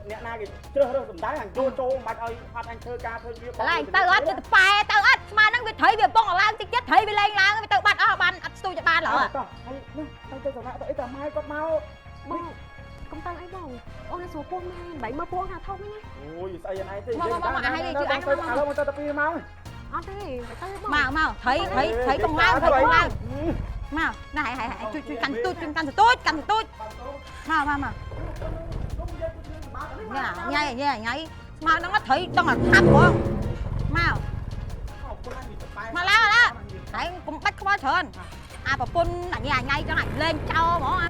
H: nè na cái chơi đâu đá hàng chô mạch ơi phát anh chơi ca chơi việc
G: lại tao ớt cho tao ớt mà nó bị thấy việc bông ở lan chết thấy bị lên lan tao bắt ở bàn tôi cho ban lỡ
H: tao chơi rồi tao tao mai con mau
B: Bông Công tăng ấy bông Ô nó số buôn mà bảy mơ buôn hả thông ấy nhá
H: ôi sao vậy này thì
G: alo
H: tao tập đi mau
B: Ờ thế thì phải tới bông
G: mau thấy con lao mau này hãy chui cắn tôi mau nhảy mà nó thấy trong là thấp quá mau mà lao hãy cũng bắt không bao giờ à bà phun là nhà ngay cho này lên trâu bỏ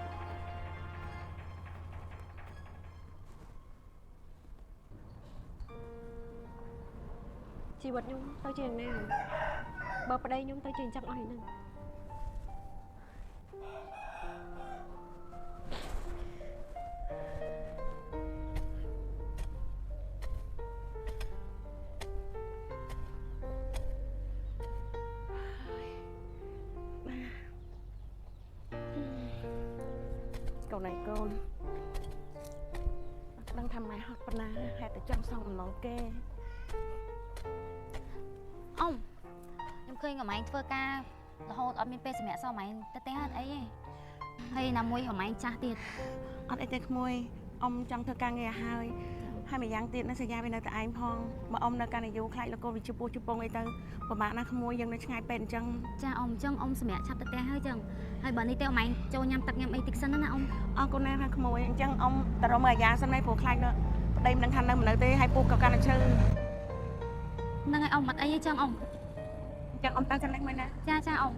B: Chị bật nhung tới chuyện nào Bờ vào đây nhung tới chuyện chắc nói nè
A: này con đang thăm mày học bana hay tại trong xong nó kê
F: អ៊ំខ្ញុំឃើញកម៉ែងធ្វើការរហូតអត់មានពេលសម្រាប់សោះម៉ែងទៅទេអត់អីទេហើយណាមួយកម៉ែងចាស់ទៀត
A: អត់អីទេក្មួយអ៊ំចង់ធ្វើការងារឲ្យហើយម្យ៉ាងទៀតនៅសញ្ញាវានៅតែឯងផងបើអ៊ំនៅកាន់តែយូរខ្លាចលោកកូនវាជពោះជពងអីទៅពិបាកណាស់ក្មួយយើងនៅឆ្ងាយពេកអញ្ចឹង
F: ចាអ៊ំអញ្ចឹងអ៊ំសម្រាប់ឆាប់ទៅទេហើយចឹងហើយបើនេះទេម៉ែងចូលញ៉ាំទឹកញ៉ាំអីតិចសិនណាអ៊ំ
A: អរគុណណាស់ក្មួយអញ្ចឹងអ៊ំតរមអាយ៉ាសិនហើយព្រោះខ្លាចនៅប្តីមិនដឹងថានៅមិននៅទេហើយពូក៏កាន់តែឈឺ
F: ហ្នឹងហើយអ៊ំអត់អីទេចឹងអ៊ំ
A: អញ្ចឹងអ៊ំតាំងចិត្តនេះមកណា
F: ចាចាអ៊ំ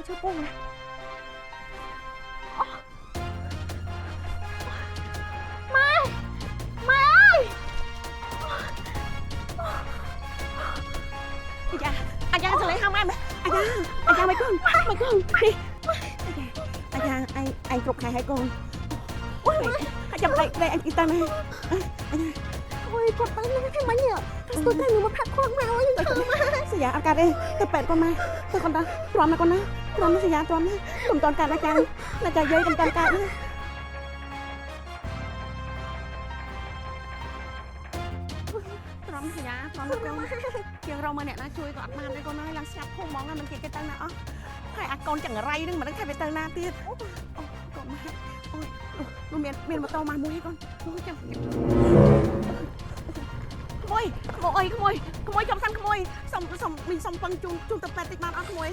A: ជពងណា អាយ៉ាសលេងហៅម៉ែអាយ៉ាមកកូននេះអាយ៉ាអញគ្រប់ខែឲ្យកូនអូយអាយ៉ាដៃអញគិតតាណាអាយ៉ា
B: Ôi, con bánh nó cái bánh nhở. Tôi thấy nó phát khoang mèo ấy.
A: សយ៉ាអត់កាត់ទេទៅពេទ្យកូនម៉ែទៅកូនតាទ្រាំណាកូនណាទ្រាំសយ៉ាទ្រាំណាកុំតន់កាត់ណាចាណាចាយាយកុំតន់កាត់ណាទ្រាំសយ៉ាទ្រាំណាកូនជាងរមមើលអ្នកណាជួយក៏អត់បានដែរកូនណាឡើងស្ញាប់ភូមិហ្មងមិនគេទៅណាអស់ហើយអាកូនចង្រៃនឹងមិនដឹងថាវាទៅណាទៀតអូកូនម៉ែអូយនោះមានម៉ូតូមកមួយឯងកូនអូយចាំក្មួយចំសាន់ក្មួយសុំមីងសុំពឹងជូនទៅពេទ្យតិចបានអត់ក្មួយ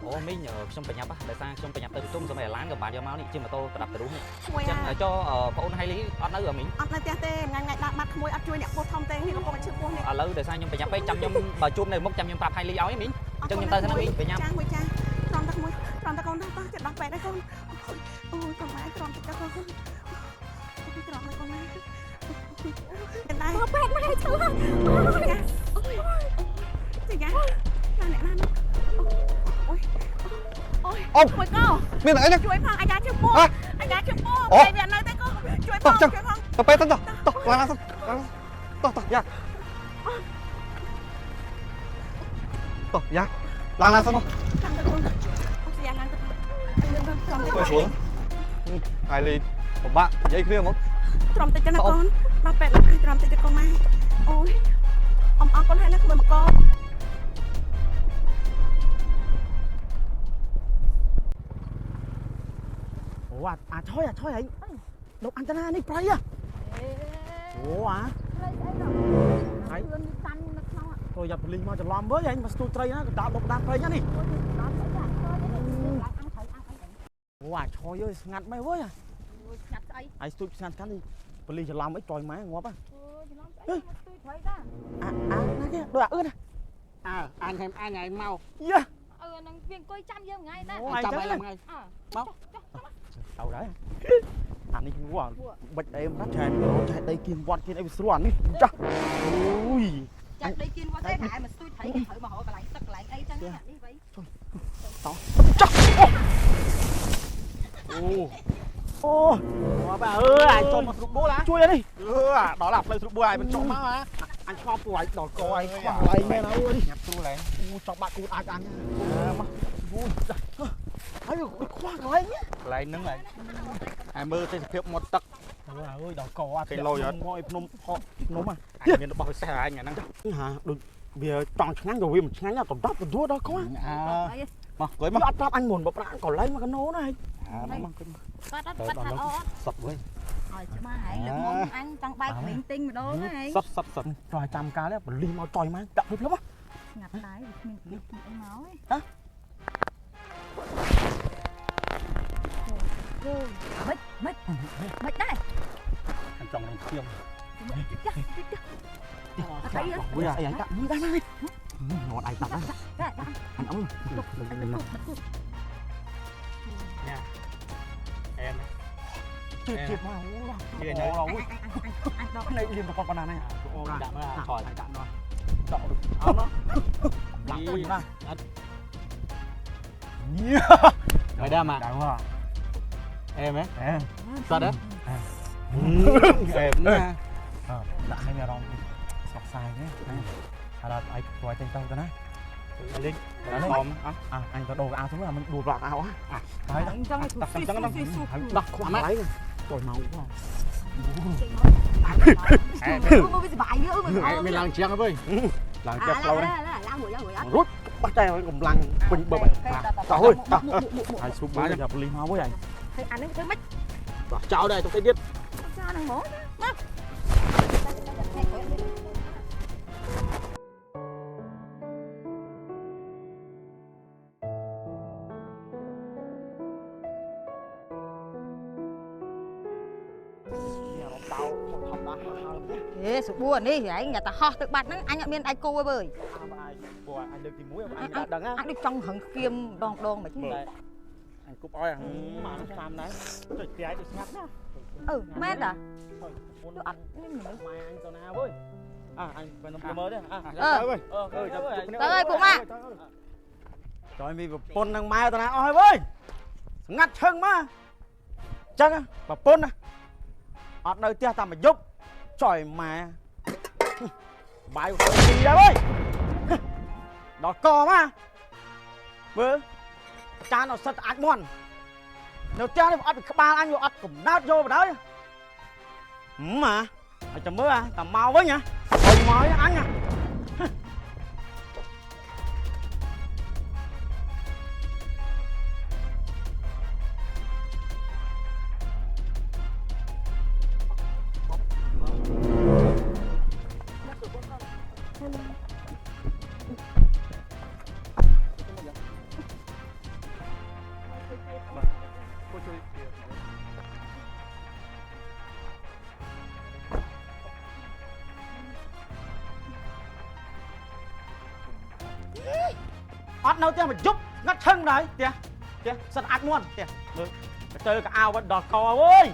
I: អូមីងខ្ញុំប្រញាប់ដោយសារខ្ញុំប្រញាប់ទៅទុំសម័យឡានក៏បានយកមកនេះជិះម៉ូតូប្រដាប់ទៅរុះនេះ
A: ក្មួយ
I: ចឹងចុះបងអូនហៃលីអត់នៅមីង
A: អត់នៅផ្ទះទេថ្ងៃដាក់បាត់ក្មួយអត់ជួយអ្នកពោះធំទេនេះកំពុងតែឈឺពោះនេះ
I: ឥឡូវដោយសារខ្ញុំប្រញាប់ពេកចាំខ្ញុំបើជួបនៅមុខចាំខ្ញុំប្រាប់ហៃលីឲ្យមីងចឹងខ្ញុំទៅទៅមីងប្រញាប់
A: ចាមួយចាត្រង់តែក្មួយត្រង់តែកូនទៅចិត្តដល់ពេទ្យដែរកូនអូយកូនម៉ែត្រង់ទៅកូនត្រង់ទៅកូនណាតែដែរ
B: Bố bẹt mà hay chưa?
A: ចាយ៉ាណាអ្នកណាអូយ
C: អូ
A: មួយកោ
C: មានអីណា
A: ជួយផងអាយ៉ាឈឺពោះអាយ៉ាឈឺពោះ
C: អូ
A: ពេលវានៅតែកូនជួយផង
C: តោះ
A: ជួយផង
C: ទៅពេទ្យទៅឡើងឡើងតោះយ៉ាយ៉ាឡើងឡើងសិន
A: ចាំទៅកូនអូសយ៉ាឡើងទៅត្រង់ទៅ
C: ទៅស្រួលហៃលីពិបាកនិយាយគ្នាហ្មង
A: ត្រង់តិចទៅណាកូនដល់ពេទ្យឡើងត្រង់តិចទៅកូនម៉ែអូយអរគុណហើយណាក្មួយមកកោ
H: Ủa à thôi ấy đâu anh ta na đi play à ủa à ấy thôi dập linh mà cho làm với anh mà tôi play nó đạp độc đạp play nhá đi ủa à thôi ơi ngặt mày với à ai tôi ngặt cái đi play cho làm mấy trò máy ngóp á nó kia đôi ướt
E: À, anh ngày mau.
H: yeah
F: នឹងវាអង្គុយចាំយើងថ្ងៃណា
H: ủa ai
E: Chăm
H: chắc
E: ai làm ngay.
H: đâu đấy anh đi quá bạch em nó chạy đây kiên quạt kiên em bị sụn đi chắc ui
G: ចាក់ដីគៀនគាត់ទេហើយមកស្ទួយថៃគេត្រូវមកហៅកន្លែងទឹកកន្លែងអីចឹងនេះវិញ
H: ô bà ơi ai cho một rụt bố lá chui lên đi đó là play rụt bố ai bên trong má mà anh cho của anh đỏ co anh khoa lại nghe nó ơi đi nhập tu lại cho bạn cút ai ăn mà vui ấy khoa cái nhé
E: Lại nâng lại. Ai mơ thấy phiệp một tấc.
H: ơi đỏ co
E: Cái lôi á.
H: ngồi nôm họ nôm mà
E: Anh miền nó bao xe anh nhà năng.
H: hả đừng bìa tròn ngắn rồi một ngắn là tổng đắp được đó có
E: À. Mà cưới mà.
H: bắt đắp anh muốn bọc lại còn lấy mà cái nố này
E: À, nó mang cái
F: គាត់អត់បាត់ថាអូ
E: sập với.
G: ឲ្យច្បាស់ហើយលើមុំអញចង់បែកវិញទិញម្ដងហើយ
E: Sập.
H: rồi trăm cá đấy bật ly mau tròi mà đập được lắm á
G: ស្ងាត់ដែរវាគ្មានពីអីមកឯង មិនដែរ
E: Anh chồng làm khiêm.
H: bây giờ anh tặng đây đây ngọt anh tặng đây anh ống
E: Em.
H: chết
E: Em.
H: chết mà
E: Kia
H: ồ
E: nhá.
H: rồi
G: anh đọc
H: cái này liền vào con này à
E: Ô, đạm ra, khỏi.
H: đọ được áo nó lặng
E: Đi.
H: mình ra
I: mày đam à
H: Đúng rồi.
I: em ấy
H: Em.
I: sao đấy em
H: Đã hay là rong sọc xài nhé. Hay là ai quay tên tao nè. Linh. Anh có đồ áo xuống là mình đồ lọt áo á. Đấy. Đặt căng nó. Đặt khoan lấy. Trời máu quá.
E: Mày làm chiang với
H: Làm chép lâu đấy.
G: Lang
H: Rút bắt tay với cùng lăng bình bờ bạch. Trời ơi. Ai xuống bá nhập ly máu với anh.
G: Thì anh ấy cứ mất
H: Chào đây tôi thấy biết.
G: sao đang mổ đó. Ê, sự buồn đi, anh nhà ta ho tự bật anh nhận biên anh cô ơi bơi.
H: Anh được tìm muối anh đừng á.
G: Anh đi trong hứng phim đòn đòn mà chứ.
H: Anh cúp oi à. Mà nó làm đấy. Trời cái thì ngắt đó.
G: Ừ, mệt à?
H: Tôi ăn mai anh tao nào với. Anh phải nằm mơ đấy.
G: Tới ơi, cũng à.
H: Trời mi pôn thằng mai tao nào oi với. Ngắt chân mà. Chân á, bà pôn à. Ở nơi tia tao mà giúp. Trời mà. Bài của gì đấy ơi. Đó co mà. Bữa. Cha nó sật ác mòn. Nếu cha nó ắt bị ba anh vô ắt cũng nát vô vào đấy. Mà. Anh chầm mơ à, tao mau với nhá. Thôi mau với anh nha. Ất nấu mà giúp ngắt chân đấy kìa kìa sân ác luôn kìa chơi cả ao vẫn đọt cò ơi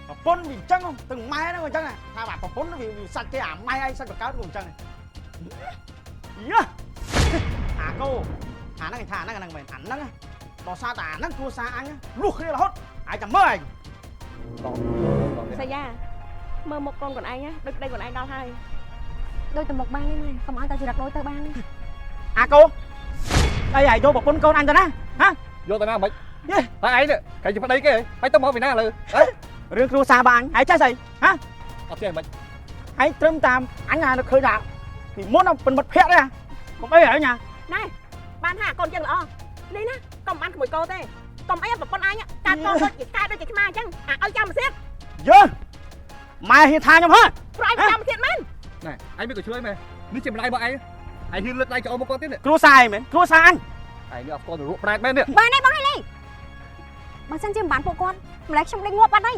H: mà pôn bị chân không từng mai nó còn chân này hai bạn còn pôn nó bị sạch cái mai anh sạch cả cáo cùng chân này cô nó cái thả nó cái thằng mày ảnh nó đò xa tả nó cua xa anh luộc kia là hốt ai chẳng mơ anh
B: Sao da mơ một con còn ai nhá đây còn ai đau hai
G: Đôi từ một ban đi này, không ai ta chỉ đặt đôi tờ ban đi.
H: Cô đây này vô một con anh rồi nè hả
C: vô tao nào mày tại ấy nè cái gì phải đây cái phải tao mò vì nào là
H: riêng cua xa bạn hãy trái gì hả
C: ok mày
H: hãy trâm tam anh nó khơi đạo thì muốn nó phần bật phẹt đấy à không ấy ở nhà
A: này ban hạ con chân lọ đi nè còn ăn mùi cô thế còn ấy một con ai nhá cả con đôi chỉ cai đôi chỉ mai chăng ơi chăm xiết
H: dơ mày hiện tha nhau hả
A: rồi anh chăm xiết men
C: này anh biết có chơi mày nếu chìm lại bọn anh hiên lượt lại cho ông một con tiếp nữa
H: cua sai mày cua sai anh
C: anh nữa con ruột này bên nữa
G: Bạn này đi. Bạn xem chim bán bộ con, mà lấy trong đây ngộp bạn đây.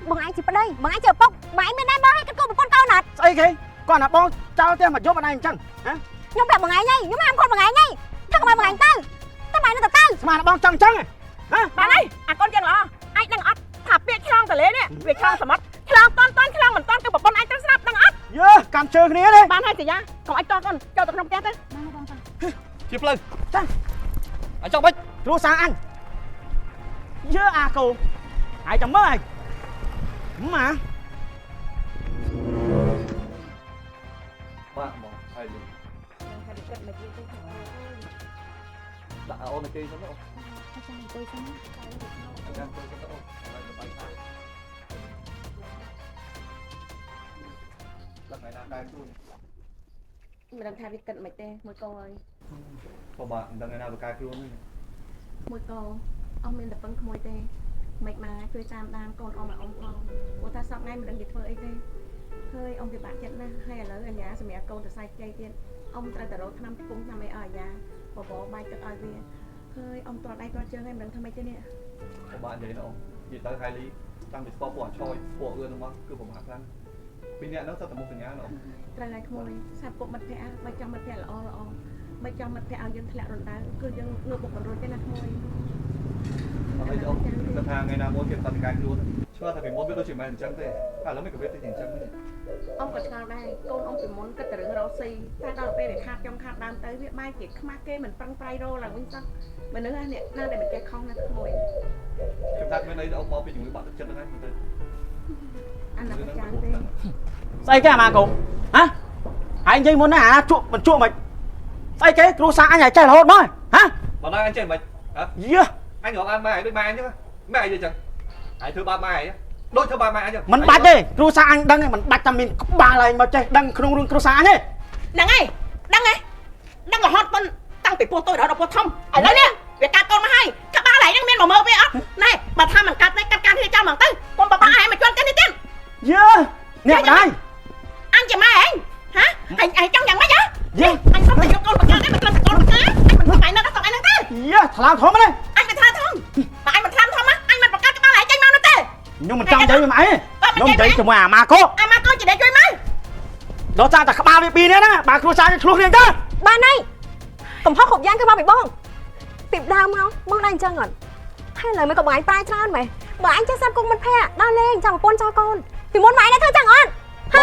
G: Bằng anh chỉ vào đây, bằng anh chờ bốc, mà anh bên đây bao hay cái cô một con câu nạt.
H: sao cái con là bong trao tiền mà giúp bạn anh chăng hả
G: Nhưng mà bằng anh nhây, nhưng mà em con bằng anh nhây. Thằng mà bằng anh tư, tao mày nó tư.
H: mà nó bong chăng chăng này hả
A: bạn ơi con chân lọ anh đang ắt thả biệt khlang tờ lế nè biệt khlang sầm mất khlang ton khlang mình ton từ một con anh đang snap đang ắt
H: dơ cầm chơi cái này đi
A: ban hai chỉ nhá còn anh cho con cho tụi trong tét đấy
C: chip lên
H: chăng
C: ở trong bách
H: cua sai anh dơ cô ai chẳng mơ anh mà
C: bạn bỏ hay đi đã ôn cái kia xong
A: mình đang thay việc cận mày tê mùi câu ơi
C: còn bạn đang ngày nào được cài luôn
A: mùi câu ông mình đập băng mùi tê mày mà chơi tam đam con ông là ông con của ta sắp ngay mình đang dịch vợ ấy tê hơi ông thì bạn chết nè hay là lớn ở nhà rồi mẹ câu từ sai cây tiên ông ta từ đó năm cũng năm ấy ở nhà bỏ bay cất ai về hơi ông toàn đây toàn chơi ngay mình đang thăm mấy tên nè
C: còn bạn vậy đâu gì tới hai lý tăng bị sport bỏ trôi của ưa đúng không cứ bỏ mặt ra bây giờ nó sao tầm một phần nhá nó
A: ra lại khôi sao cũng mặt thẻ ba trăm mặt thẻ là o ba trăm mặt thẻ ao dân thẻ rồi ta cứ dân ngược một rồi cái là khôi
C: bây giờ ngân hàng ngày nào mua tiền toàn cái luôn chưa thì phải mua biết đôi chỉ mày chẳng thế cả lớp mình có biết thì chẳng thế
A: ông còn sao đây con ông chỉ muốn cái từ đó xì ta đâu đây để khát trong khát đam tới việc mai chỉ khát kê mình tăng tay rô là nguyên sắc mà nữa nè nào để mình chơi không nè ngồi
C: Chúng ta bên đây ông mau bị những người bạn chân đấy mình
A: anh là con trai đi
H: Say cái mà cô hả anh dây muốn hả mình chuộng mày say cái cú xa anh này chạy là hốt thôi hả
C: Mà đang anh chơi mày hả?
H: yeah.
C: Anh gọi ăn mai đôi mai chứ mai gì chẳng ai thứ ba mai đôi thứ ba mai chứ
H: mình bắt đi cú xa anh đăng mình bắt cho mình ba lại mà chơi đăng không luôn cú xa nhé
A: đăng ấy đăng là hot con tăng bị buồn tôi đó đọc buồn thông ở đây nè việc cắt con mà hay các ba lại đang miên mà mơ với ốc này bà tha mình cắt thì cho bằng tư con bà ai mà cho cái đi tiên
H: yeah nè đây
A: anh chỉ mai anh hả anh trong nhận mấy giá
H: yeah
A: anh không thể cho con mà cho đấy mình làm con mà cá anh mình phải nó còn anh năng tư
H: yeah thằng làm thôi mà đây
A: anh phải tha thông mà anh mình tham thông á anh mình phải cắt cái ba lại tranh mau nó tê
H: nhưng mình trong giấy với mày nhưng giấy cho mà cô
A: chỉ để chơi máy
H: đó ra ta ba đi nữa đó bà cú xa luôn liền đó
B: ba này cầm hot hộp giang cái ba bị bong tiệm đau mau mong đang chân rồi hay là mấy cậu bạn tay trơn mày mà anh chơi sao con mình phe đau lên cho một con cho con thì muốn mày đã thôi chẳng ơn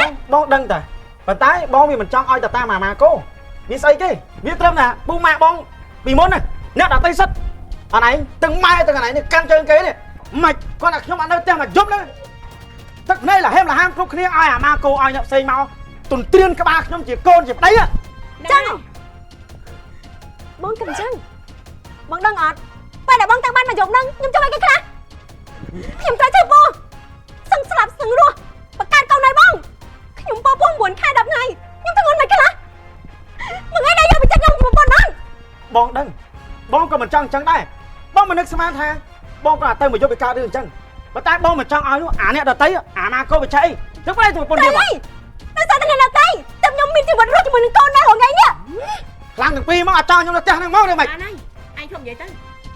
B: hả
H: bong đăng ta và tái bong vì mình trong oi ta mà cô biết say cái biết trâm nè bu mẹ bong bị muốn này nét đã tay sắt anh này từng mai từng ngày này can chơi cái này mày con là không ăn đâu tên mà giúp nữa tất này là hem là ham không kia ai à mà cô ai nhập xây mau tuần tiên các ba không chỉ con chỉ đấy á
B: chân bong cầm chân bong đăng ọtไปแต่บองแต่งบ้านมาหยกนึงยังจะไปกันคะยังใจใจบอสังสลับสังรัวประกาศเก่าในบ้องยังปอพ่วงบวนแค่ดับไงยังทั้งเงินไหนกันละมึงไอ้ได้ยังไปจัดยังอยู่บนนั้น
H: bong đăng bong còn mình chẳng đây bong mình nước xem tha bong còn là tay mình vô bị cao đường chân và tay bong mình trong oi luôn nè đợt thấy mà cô bị chạy lúc đây tụi con đi
B: đây tại sao tên này là tay tập nhóm mình thì vẫn rút cho mình con đây hồi ngày nhá
H: làm được pi mà cho nhưng nó chắc năng máu đây mày
A: anh không vậy tới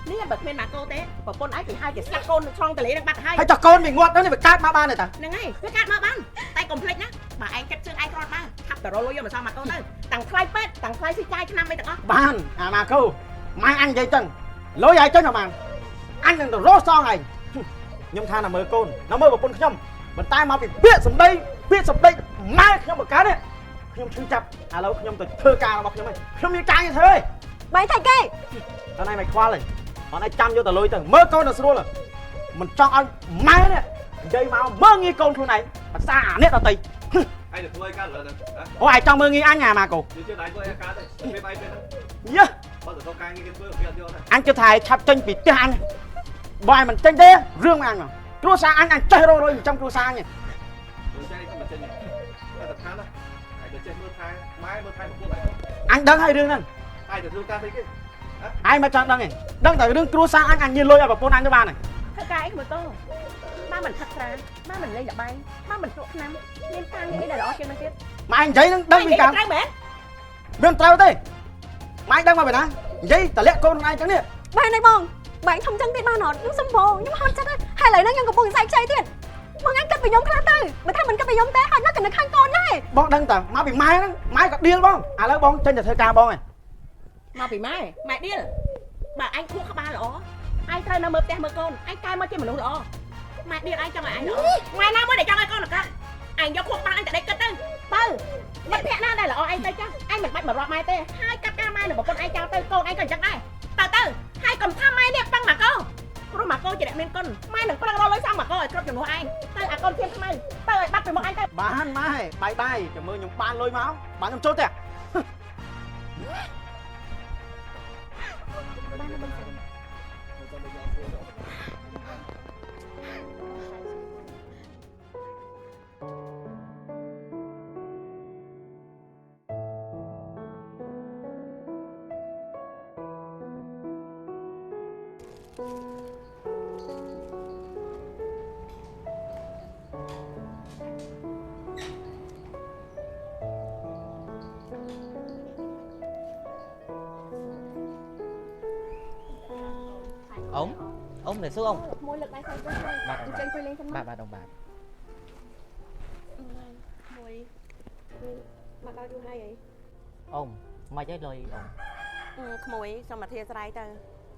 A: nếu bật lên mà cô té và con ấy thì hai cái sắc con xong tờ lấy đang bắt hai
H: hay cho con mình ngoặt đó thì phải cắt ba này ta
A: nè ngay cái cắt mà ban tay complete nhá bà anh cắt xương ai con ba thắp tờ rồi mà sao mà con tới tặng fly pet tặng fly xì chai cho năm mấy tặng đó
H: ban mà cô mai ăn dây chân lối dây chân nào mà anh đừng rốt so này nhưng tha là mơ con nó mơ một con nhom mình tay mà bị biết sầm đây mai nhom một cái đấy nhom chưa chập lâu nhom từ thơ ca bọc nhom mày nhom như ca như thế
B: bảy thầy kê
H: hôm nay mày khoa lên hôm nay chăm vô tờ lôi tờ mơ con là xưa là mình cho anh mai này dây máu mơ nghi con thu này mà xa nét là tì
C: anh được nuôi cá lợn
H: có ai trong mơ nghi anh nhà mà cô
C: chưa này nuôi cá đây bên bay bên
H: yeah.
C: bao giờ có cá như cái nuôi ở phía này
H: anh cho thầy chập chân bị tiếng anh bài mình chân đế rương anh mà cua xa anh chơi rồi trong cua xa nhỉ anh đăng hay rương anh
C: ai được nuôi cá thấy cái
H: ai mà chọn đăng này đăng tại rương cua xa anh như lôi vào pôn anh cho ba này
A: thật cái mà tôi ba mình thật ra ba mình lên là bay ba mình thuộc năm nên ta nghĩ là đó trên bên kia
H: mà anh giấy đăng bị cảm viên trao thế mà anh đăng mà phải nói giấy tả lẽ con ai chẳng nè
B: bài này bong bạn thông chân tiền ba nọ nhưng xâm bồ nhưng hot chắc hay lại nó nhân của bông sai chơi tiền bông anh cất bị giống khá tư mà thay mình cất bị giống té hay nó cần được khăn con đấy
H: bong đăng tả má bị mai đó mai gặp điên bong à lấy bong trên là thơ ca bong này
A: mà bị mai mẹ điên bà anh thua các ba lỗ ai trai nó mơ té mơ con anh cai mơ trên mình lỗ mẹ điên anh cho mày anh nữa ngoài nào mới để cho ai con được cả anh do cuộc ba anh tại đây cất tư mất thẹn ra đây là anh tay chắc anh mình bắt mà rọt mai tê hai cắt ca mai là một con anh trao tư con anh cần chắc đây từ hai cầm tham mai nè băng mà cô mà cô chỉ để nên con mai đừng có đang lấy xong mà cô ơi chụp anh tay con thêm mai tay bắt được một anh tay
H: bán mai bye bye cảm ơn những ban lôi máu bán trong chốt kìa
I: ông để xuống ông
A: môi lực anh thấy trên quay lên
I: bà đồng bạc
A: môi mặt đau chú hay vậy
I: ông mai trái lời ông
A: môi xong mà thia trái từ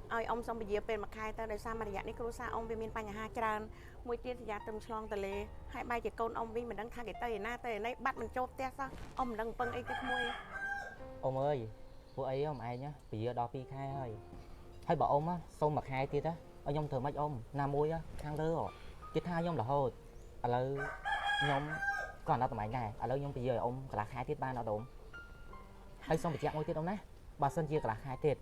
A: ơi ông xong bây giờ bên mặt khai ta đời sao mà dạng này cô sa ông về miền Tây nhà hai tràn môi tiên thì giá tầm slong tờ lê hai bay chỉ con ông vi mình đang thay cái tây na tây này bắt mình chộp te sao ông đang pâng ấy cái môi
I: ông ơi cô ấy ông ai nhá bây giờ đo pi khai hơi ហើយបើអ៊ំសុំមួយខែទៀតខ្ញុំធ្វើម៉េចអ៊ំណាមួយខាងលើគេថាខ្ញុំរហូតឥឡូវខ្ញុំក៏អត់តម្លៃដែរឥឡូវខ្ញុំពន្យាឲ្យអ៊ំកន្លះខែទៀតបានអត់អ៊ំហើយសុំបញ្ជាក់មួយទៀតអ៊ំណាបើសិនជាកន្លះខែទៀត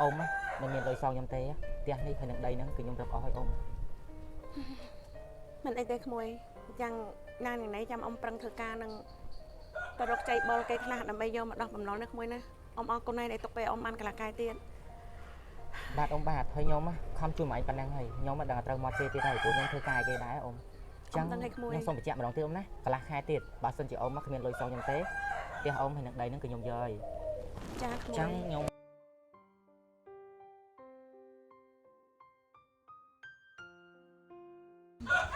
I: អ៊ំមិនមានលុយសងខ្ញុំទេផ្ទះនេះហើយនឹងដីហ្នឹងគឺខ្ញុំរឹបអស់ឲ្យអ៊ំ
A: មិនអីទេក្មួយយ៉ាងណានេះណៃចាំអ៊ំប្រឹងធ្វើការនឹងទៅរកចៃបុលគេខ្លះដើម្បីយកមកដោះបំណុលនេះក្មួយណាអ៊ំអរគុណហើយដែលទុកពេលអ៊ំបានកន្លះខែទៀត
I: បាទអ៊ំបាទហើយខ្ញុំខំជួយម៉ែប៉ុណ្ណឹងហើយខ្ញុំមិនដឹងត្រូវមកទេទៀតហើយព្រោះខ្ញុំធ្វើការឲ្យគេដែរអ៊ំចឹងខ្ញុំសូមបញ្ជាក់ម្ដងទៀតអ៊ំណាកន្លះខែទៀតបើសិនជាអ៊ំគ្មានលុយសងខ្ញុំទេផ្ទះអ៊ំហើយនឹងដីហ្នឹងគឺខ្ញុំយកហើយ
A: ចាក្មួយ
I: ចឹងខ្ញុំ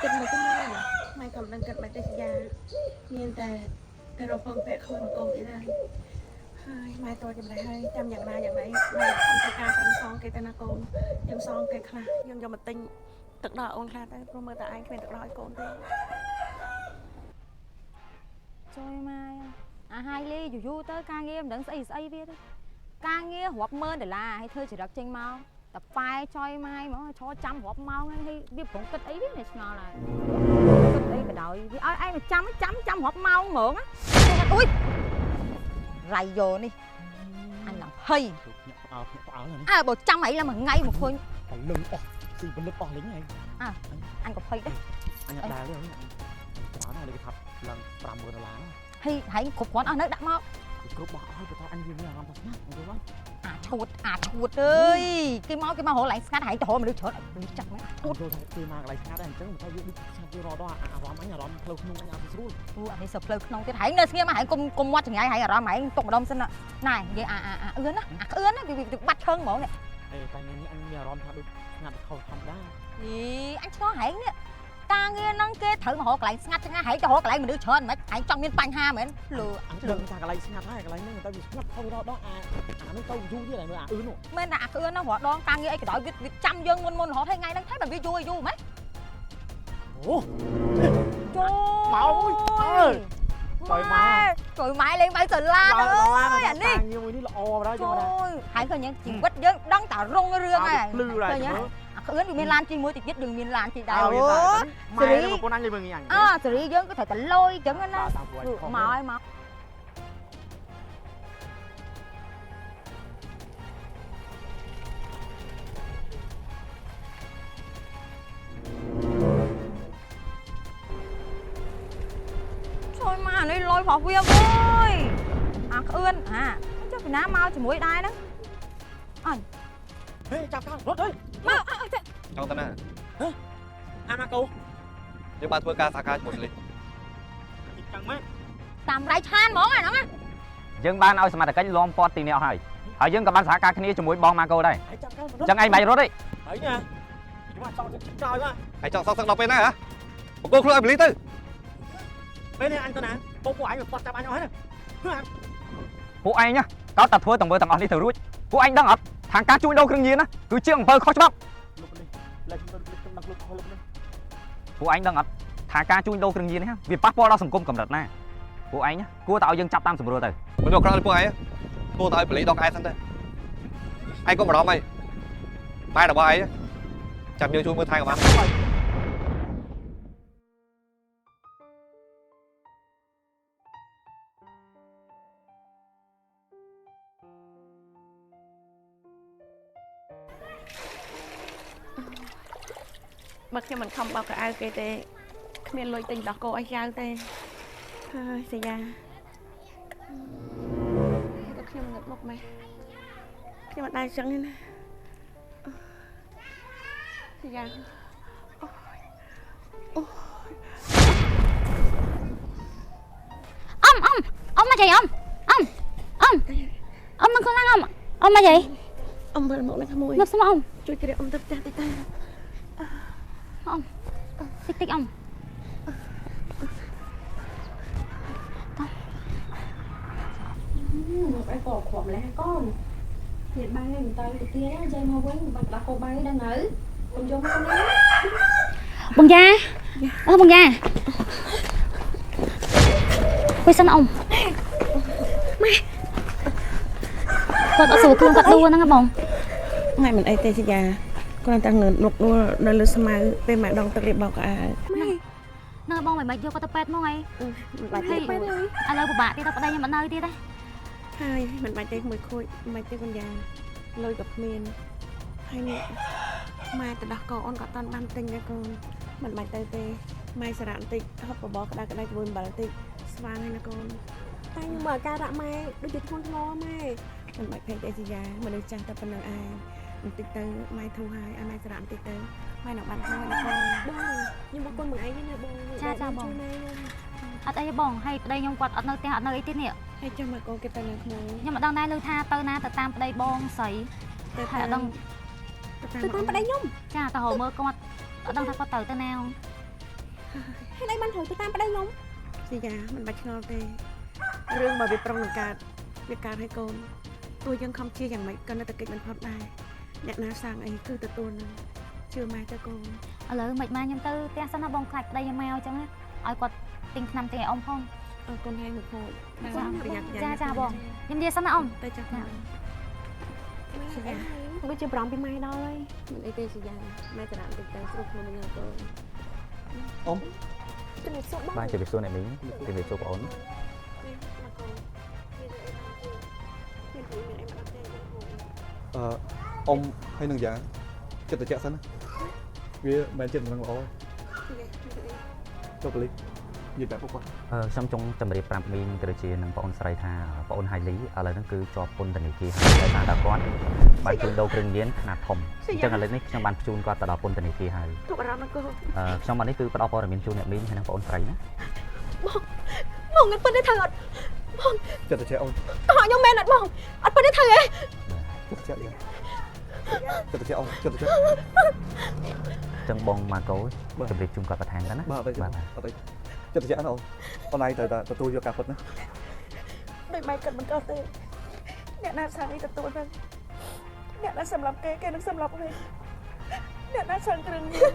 A: គិតមកទៅម៉ែក៏មិនដឹងគិតមិនទេសយាមានតែរកផងពាក់ខ្លួនមកកូនទៀតហើយហើយម៉ែតចម្លែកហើយចាំយ៉ាងណាយ៉ាងម៉េចម៉ែធ្វើការប្រឹងសងគេទៅណាកូនយើងសងគេខ្លះយើងយកមកទិញទឹកដោះអូនខ្លះទៅព្រោះមើលតែឯងគ្មានទឹកដោះឲ្យកូនទេ
G: ជួយម៉ែអាហាយលីយូរទៅការងារមិនដឹងស្អីវាទេការងាររាប់ម៉ឺនដុល្លារហើយធ្វើចរិតចេញមកតែប៉ែចុយម៉ែហ្មងឈរចាំរាប់ម៉ោងហើយវាប្រងគិតអីវាឆ្ងល់ហើយគិតអីក៏ដោយវាឲ្យឯងមកចាំរាប់ម៉ោងហ្មងអុយរៃយោនេះអញឡើងភ័យអើបើចាំអីឡើងមួយថ្ងៃមកឃើញ
H: លឹងអស់ស៊ីពលឹកអស់លេងហើយ
G: អញក៏ភ័យដែរ
H: អញអត់ដើរទេច្រើនណាស់លេខថាឡើង $50000
G: ហើយគ្រប់គ្រាន់អស់នៅដាក់មក
H: គ្រប់បោះឲ្យបើថាអញមានអារម្មណ៍ថាស្ងាត់អញ្ចឹង
G: អាឈួតអើយគេមករកន្លែងស្ងាត់ហើយទៅរកមនុស្សច្រើនមនុស្សចាក់ហ្នឹងឈួត
H: គេមកកន្លែងស្ងាត់ដែរអញ្ចឹងតែយើងស្ងាត់វារត់ដល់អារម្មណ៍អញផ្លូវក្នុងអញអត់ស្រួល
G: អានេះសើផ្លូវក្នុងទៀតហើយនៅស្ងៀមហើយកុំមាត់ចង្អាយហើយអារម្មណ៍ហើយទុកម្ដុំសិនណែនិយាយអឿនណាអាក្អឿនណាវាបាត់ឈឹងហ្មងនេះ
H: តែនេះអញមានអារម្មណ៍ថាដូចស្ងាត់ខុសធម្មតា
G: អញឆ្ងល់ហែងនេះការងារហ្នឹងគេត្រូវមករកកន្លែងស្ងាត់ចង្អាយហើយទៅរកកន្លែងមនុស្សច្រើនមិនអញចង់មានបញ្ហាមែនលឺ
H: អញដឹងថាកន្លែងស្ងាត់ហើយកន្លែងហ្នឹងតែវាស្ងាត់ខុសដល់អានោះទៅយូរទៀតហើយមើលអាអឿននោះ
G: មែនតែអាក្អឿនហ្នឹងរកដងការងារអីក៏ដោយវាចាំយើងមុនរហូតហើយថ្ងៃហ្នឹងថែបើវាយូរមែន
H: អូ
G: ចូល
H: មកអើយ
G: ជួយម៉ែលេងបាយសាឡាអើយអានេះ
H: ងារមួយនេះល្អដល់យើង
G: ចូលហើយឃើញយ៉ាងជីវិតយើងដឹងតែរុងរឿងហើយ
H: ភ្លឺហើយ
G: អាក្អឿនវាមានឡានជិះមួយតិចទៀតយើងមានឡានជិះដែរ
H: អូ
G: អូ
H: សេរីប្រពន្ធអញលេងមើលងាយអញ
G: សេរីយើងក៏ត្រូវតែលយចឹងណាមកហើយមកជួយមកអានេះលយរបស់វាអើយអាក្អឿនចុះពីណាមកជាមួយដែរហ្នឹងអញ
H: ហេចាប់ខាងរត់អើយ
G: មក
C: ចង់ទៅណា
H: អាម៉ាកូ
C: យើងបានធ្វើការសហការជាមួយលី
H: ចាំម៉េច
G: តាមដៃឆានហ្មងអាហ្នឹង
I: យើងបានឲ្យសមត្ថកិច្ចលំពាត់ទីនេះអស់ហើយហើយយើងក៏បានសហការគ្នាជាមួយបងម៉ាកូដែរ
H: ចាប់ខាង
I: ចឹងឯងមិនរត់ទេ
H: ហើយណាមកចង់ចោលមក
C: ហើយចង់សងសឹកដល់ពេលណាហ៎បកគោខ្លួនឲ្យបលីទៅ
H: ពេលនេះអញទៅណាពួកអញមកគាត់ចាប់អញអស់ហើយ
I: ពួកឯងក៏តែធ្វើទាំងមើលទាំងអស់នេះទៅរួចពួកឯងដឹងអត់ខាងការជួញដូរគ្រឿងញៀនណាគឺជាអំពើខុសច្បាប់
H: លុបនេះលេខទៅខ្ញុំដាក់លុបខុសលុបនេះ
I: ពួកឯងដឹងអត់ថាការជួញដូរគ្រឿងញៀននេះវាប៉ះពាល់ដល់សង្គមកម្រិតណាពួកឯងគួរតែឲ្យយើងចាប់តាមសម្រួលទៅ
C: មិនយកក្រោយពួកឯងគួរតែឲ្យបលីដកឯងសិនទៅឯងកុំបារម្ភអីតែរបស់ឯងចាំយើងជួយមើលថែក៏បាន
A: បើខ្ញុំមិនខំបោកកៅអៅគេទេគ្មានលុយទិញដោះគោឲ្យចៅទេហើយសយាក៏ខ្ញុំងឹតមុខម៉េះខ្ញុំអត់ដែរចឹងទេណាសយា
F: អ៊ំមកចៃអ៊ំនឹងខ្លួនឡើងអ៊ំមកចៃ
A: អ៊ំមើលមកនេះក្មួយ
F: មកស្មអ៊ំ
A: ជួយគ្រាអ៊ំទៅផ្ទះតិចទៅ
F: អ៊ំតិចអ៊ំ
B: មកឯងក៏គ្រាប់ម្លេះកូនទៀតបាយនេះមិនទៅទៀតចៃមកវិញបាច់ដាក់កោបាយដល់នៅកុំយកមកណា
F: បងយ៉ាបងយ៉ាគួយសិនអ៊ំម៉ែគាត់អត់ស្រួលខ្លួនគាត់ដួលហ្នឹងហ៎បង
A: ម៉ែមិនអីទេសយាគាត់តែងើនុកនួលនៅលើស្មៅពេលម៉ែដងទឹករៀបបោកក្អាវ
F: នៅបងមិនបាច់យកគាត់ទៅពេទ្យមកអី
A: មិនបាច់ទេ
F: ឥឡូវពិបាកទៀតទៅប្តីខ្ញុំអត់នៅទៀតទេ
A: ហើយមិនបាច់ទេមួយខូចមិនបាច់ទេកញ្ញាលុយក៏គ្មានហើយនេះម៉ែទៅដោះកោអូនក៏អត់បានទិញដែរកូនមិនបាច់ទៅទេម៉ែសារៈបន្តិចហូបបបរក្តៅៗជាមួយអំបិលបន្តិចស្វាងហើយណាកូន
B: តែខ្ញុំមើលអាការៈម៉ែដូចជាធ្ងន់ធ្ងរម៉ែ
A: មិនបាច់ភ័យទេសយាមនុស្សចាស់តែប៉ុណ្្នឹងឯងបន្តិចទៅម៉ែធូរហើយឲ្យម៉ែសារៈបន្តិចទៅម៉ែនឹងបានហើយណាកូន
B: បងខ្ញុំមកគុណមួយឯងណាបង
F: អត់អីទេបងហើយប្តីខ្ញុំគាត់អត់នៅផ្ទះអត់នៅអីទៀតនេះ
A: ហើយចាំមកកូនគេទៅនៅក្នុង
F: ខ្ញុំមិនដឹងដែរឮថាទៅណាទៅតាមប្តីបងស្រី
A: ទៅ
F: ហើយអត់ដឹង
B: ទៅតាមប្តីខ្ញុំ
F: ចាទៅរកមើលគាត់អត់ដឹងថាគាត់ទៅណា
B: ហើយដៃបានត្រូវទៅតាមប្តីខ្ញុំ
A: សយាមិនបាច់ឆ្ងល់ទេរឿងបើវាប្រុងនឹងកើតវាកើតឲ្យកូនទោះយើងខំជាយ៉ាងម៉េចក៏នៅតែកិច្ចមិនផុតដែរអ្នកណាសាងអីគឺទទួលនឹងជឿម៉ែទៅកូន
F: ឥឡូវមិនម៉ាខ្ញុំទៅផ្ទះសិនណាបងខ្លាចប្តីខ្ញុំមកអញ្ចឹងឲ្យគាត់ទិញថ្នាំទិញឲ្យអ៊ំផង
A: អរគុណហើយមកខូច
F: ចាបងខ្ញុំនិយាយសិនណាអ៊ំ
A: ទៅចាស់ណាសយា
B: ដូចជាប្រំពីម៉ែដល់ហើយ
A: មិនអីទេសយាម៉ែសារៈបន្តិចទៅស្រួលខ្លួននឹងកូន
C: អ៊ំ
B: ជំរាបសួរបង
I: បាទជម្រាបសួរអ្នកមីងជម្រាបសួរបងអូន
A: មកកូនមានអីមកអត់ទេ
C: អ៊ំហើយនឹងយ៉ាងចិត្តតែចាក់សិនណាវាមិនចិត្តមិនល្អចុះកលីនិយាយបែបពួកគាត់
I: ខ្ញុំចង់ជម្រាបប្រាប់មីងទៅដូចជានឹងបងអូនស្រីថាបងអូនហៃលីឥឡូវហ្នឹងគឺជាប់ពន្ធនាគារហើយដោយសារតែគាត់បានជួញដូរគ្រឿងញៀនខ្នាតធំអញ្ចឹងឥឡូវនេះខ្ញុំបានបញ្ជូនគាត់ទៅដល់ពន្ធនាគារហើយ
A: ទុកអារម្មណ៍ណាកូន
I: ខ្ញុំបាននេះគឺផ្ដល់ព័ត៌មានជូនអ្នកមីងហើយនឹងបងអូនស្រីណា
B: បងអត់ពិតទេត្រូវអត់
C: ចិត្តតែចាក់អូន
B: តោះខ្ញុំមែនអត់បងអត់ពិតទេត្រូវហ៎
C: ចិត្តតែចាក់អូនចិត្តតែចាក់
I: អញ្ចឹងបងម៉ាកូជម្រាបជូនគាត់បន្ថែមទៅណា
C: បាទអត់ទេចិត្តតែចាក់ណាអូនអូនឯងត្រូវតែទទួលយកការពិតណា
A: ដោយម៉ែគាត់មិនក៏ទេអ្នកណាសាងនេះទទួលទៅអ្នកណាសម្រាប់គេនឹងសម្រាប់វិញអ្នកណាសាងគ្រឿងញៀន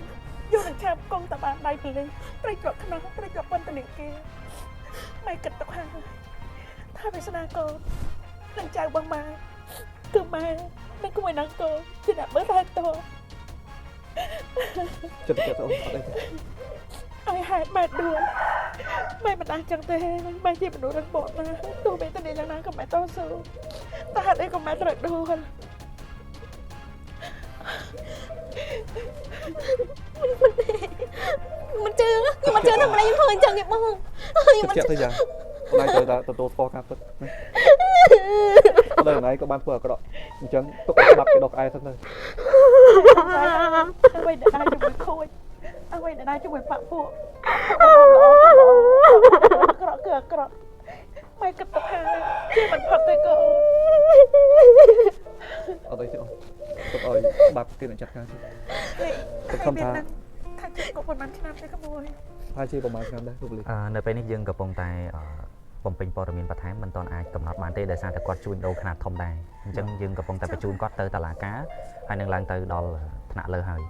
A: យកនឹងឆាបកងតបានដៃពីនេះត្រីជាប់ខ្នោះត្រីជាប់ពន្ធនាគារម៉ែគិតទុកហើយថាវាសនាកូននឹងចៅបងម៉ែគឺម៉ែនឹងគួយណាកូនជាអ្នកមើលថែត
C: ចិត្តតែចាក់អូនអត់ទេ
A: ឲ្យហេតុម៉ែដួលម៉ែមិនដាស់ចឹងទេម៉ែជាមនុស្សរឹងមាំណាស់ទោះបីតែយ៉ាងណាក៏ម៉ែតស៊ូតែហេតុអីក៏ម៉ែត្រូវដួល
B: មិនជឿខ្ញុំមិនជឿថាប្តីខ្ញុំធ្វើអញ្ចឹងទេបងខ្ញុំមិន
C: ចិត្តទៅយ៉ាងអូនឯងត្រូវតែទទួលស្គាល់ការពិតណាតែអូនឯងក៏បានធ្វើអាក្រក់អញ្ចឹងទុកស្ដាប់ពីដកក្អែសិនទៅ
A: អ្វីដែលដែរជាមួយខូចអ្វីដែលដែរជាមួយបាក់ពួកក្រក់គឺអាក្រក់ម៉ែគិតទៅថាជាមិនផុតទេកូន
C: អត់អីទេអូនទុកឲ្យបាត់គេនឹងចាត់ការទៅខំថា
A: ថាជិះក៏ប៉ុន្មានឆ្នាំទេក្មួយ
C: ហើយជាប្រហែលឆ្នាំដែរទូពលី
I: នៅពេលនេះយើងកំពុងតែបំពេញព័ត៌មានបន្ថែមមិនទាន់អាចកំណត់បានទេដោយសារតែគាត់ជួញដូរខ្នាតធំដែរអញ្ចឹងយើងកំពុងតែបញ្ជូនគាត់ទៅតុលាការហើយនឹងឡើងទៅដល់ថ្នាក់លើហើយ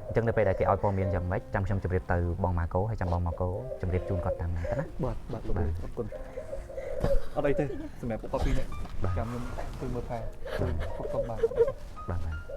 I: អញ្ចឹងនៅពេលដែលគេឲ្យព័ត៌មានយ៉ាងម៉េចចាំខ្ញុំជម្រាបទៅបងម៉ាកូហើយចាំបងម៉ាកូជម្រាបជូនគាត់តាមហ្នឹងទៅណា
C: បាទទូពលីអរគុណអត់អីទេសម្រាប់ពួកគាត់ពីរនាក់ចាំខ្ញុំជួយមើលថែជួយគ្រប់គ្រប់បាទ
I: បាទ